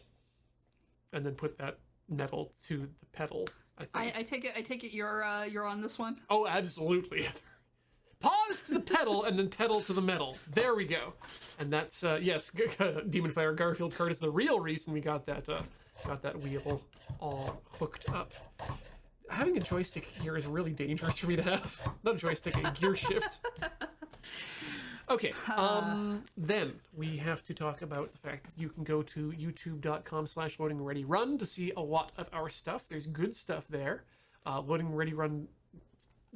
and then put that metal to the pedal. I think. I take it you're on this one. Oh, absolutely. Pause to the pedal and then pedal to the metal. There we go. And that's yes, Demon Fire Garfield Kart is the real reason we got that wheel all hooked up. Having a joystick here is really dangerous for me to have. Not a joystick, a gear shift. Okay, then we have to talk about the fact that you can go to youtube.com/loadingreadyrun to see a lot of our stuff. There's good stuff there. Loading Ready Run,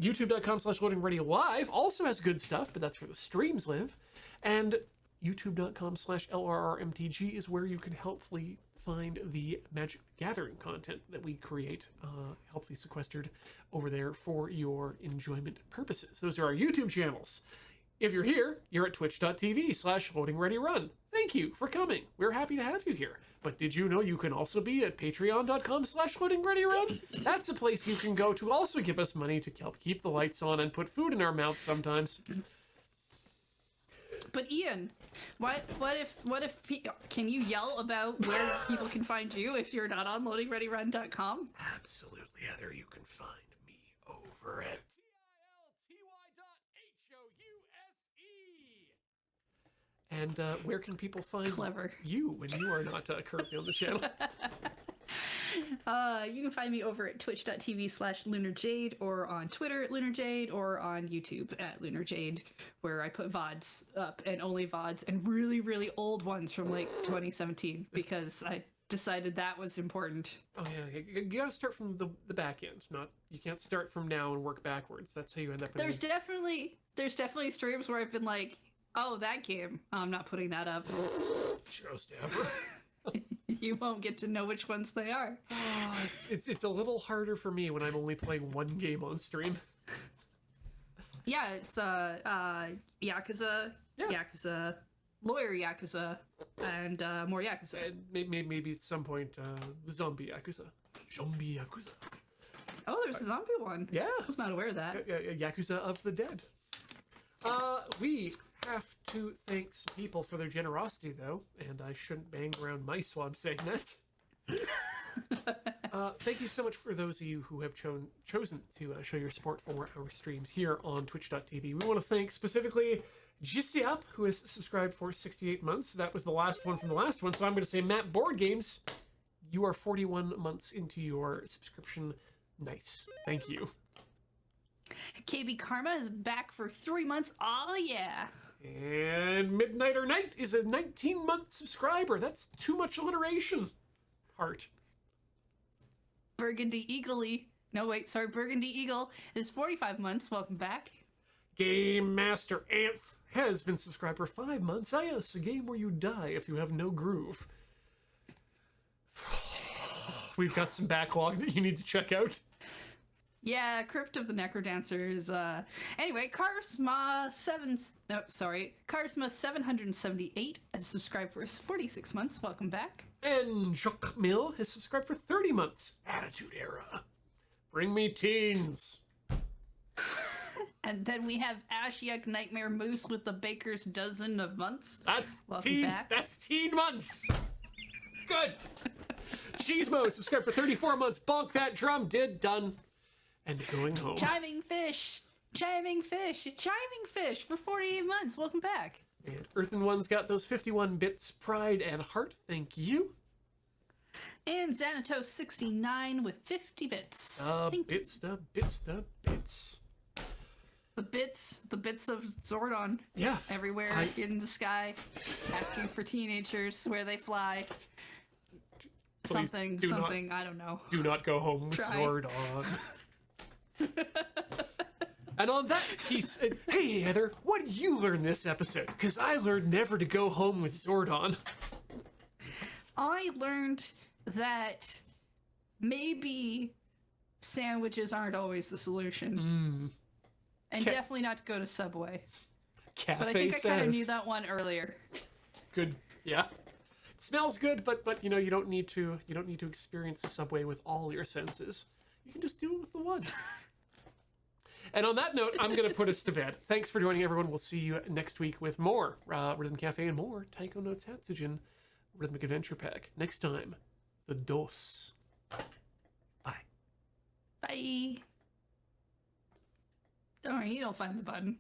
youtube.com/loadingreadylive also has good stuff, but that's where the streams live. And youtube.com/LRRMTG is where you can helpfully find the Magic the Gathering content that we create, helpfully sequestered over there for your enjoyment purposes. Those are our YouTube channels. If you're here, you're at twitch.tv/loadingreadyrun. Thank you for coming. We're happy to have you here. But did you know you can also be at patreon.com/loadingreadyrun? That's a place you can go to also give us money to help keep the lights on and put food in our mouths sometimes. But Ian, what if can you yell about where people can find you if you're not on loadingreadyrun.com? Absolutely, Heather. You can find me over at And where can people find Clever. you when you are not currently on the channel? You can find me over at twitch.tv/LunarJade, or on Twitter at LunarJade, or on YouTube at LunarJade, where I put VODs up, and only VODs, and really, really old ones from like 2017, because I decided that was important. Oh yeah, you gotta start from the back end. You can't start from now and work backwards. That's how you end up. There's definitely streams where I've been like, oh, that game, I'm not putting that up. Just ever. You won't get to know which ones they are. Oh, it's a little harder for me when I'm only playing one game on stream. Yeah, it's Yakuza, Yakuza, Lawyer Yakuza, and more Yakuza. And maybe at some point, Zombie Yakuza. Zombie Yakuza. Oh, there's a zombie one. Yeah. I was not aware of that. Yakuza of the Dead. We have to thank some people for their generosity, though, and I shouldn't bang around mice while I'm saying that. Thank you so much for those of you who have chosen to show your support for our streams here on twitch.tv. We want to thank specifically Jisiap, who has subscribed for 68 months. That was the last one from the last one, so I'm going to say Matt Board Games, you are 41 months into your subscription. Nice. Thank you. KB Karma is back for 3 months. Oh, yeah. And Midnighter Night is a 19-month subscriber. That's too much alliteration. Heart. Burgundy Eagle is 45 months. Welcome back. Game Master Anth has been subscribed for 5 months. Yes, a game where you die if you have no groove. We've got some backlog that you need to check out. Yeah, Crypt of the Necrodancer is, anyway, Karsma 778 has subscribed for 46 months. Welcome back. And Jacques Mill has subscribed for 30 months. Attitude Era. Bring me teens. And then we have Ashiok Nightmare Moose with the Baker's Dozen of months. That's Welcome teen. back. That's teen months. Good. Cheesemo subscribed for 34 months. Bonk that drum. Done. And going home. Chiming Fish for 48 months. Welcome back. And Earthen One's got those 51 bits. Pride and Heart. Thank you. And Xanatos69 with 50 bits. Thank you. Bits. The bits of Zordon. Yeah. Everywhere in the sky, asking for teenagers where they fly. Something, I don't know. Do not go home with Try. Zordon. And on that piece, hey Heather, what did you learn this episode? Because I learned never to go home with Zordon. I learned that maybe sandwiches aren't always the solution. And definitely not to go to Subway. Cafe But I think says. I kind of knew that one earlier. Good, yeah. It smells good, but you know you don't need to experience the Subway with all your senses. You can just do it with the one. And on that note, I'm going to put us to bed. Thanks for joining, everyone. We'll see you next week with more Rhythm Cafe and more Taiko no Tatsujin Rhythmic Adventure Pack. Next time, the DOS. Bye. Bye. Don't worry, you don't find the button.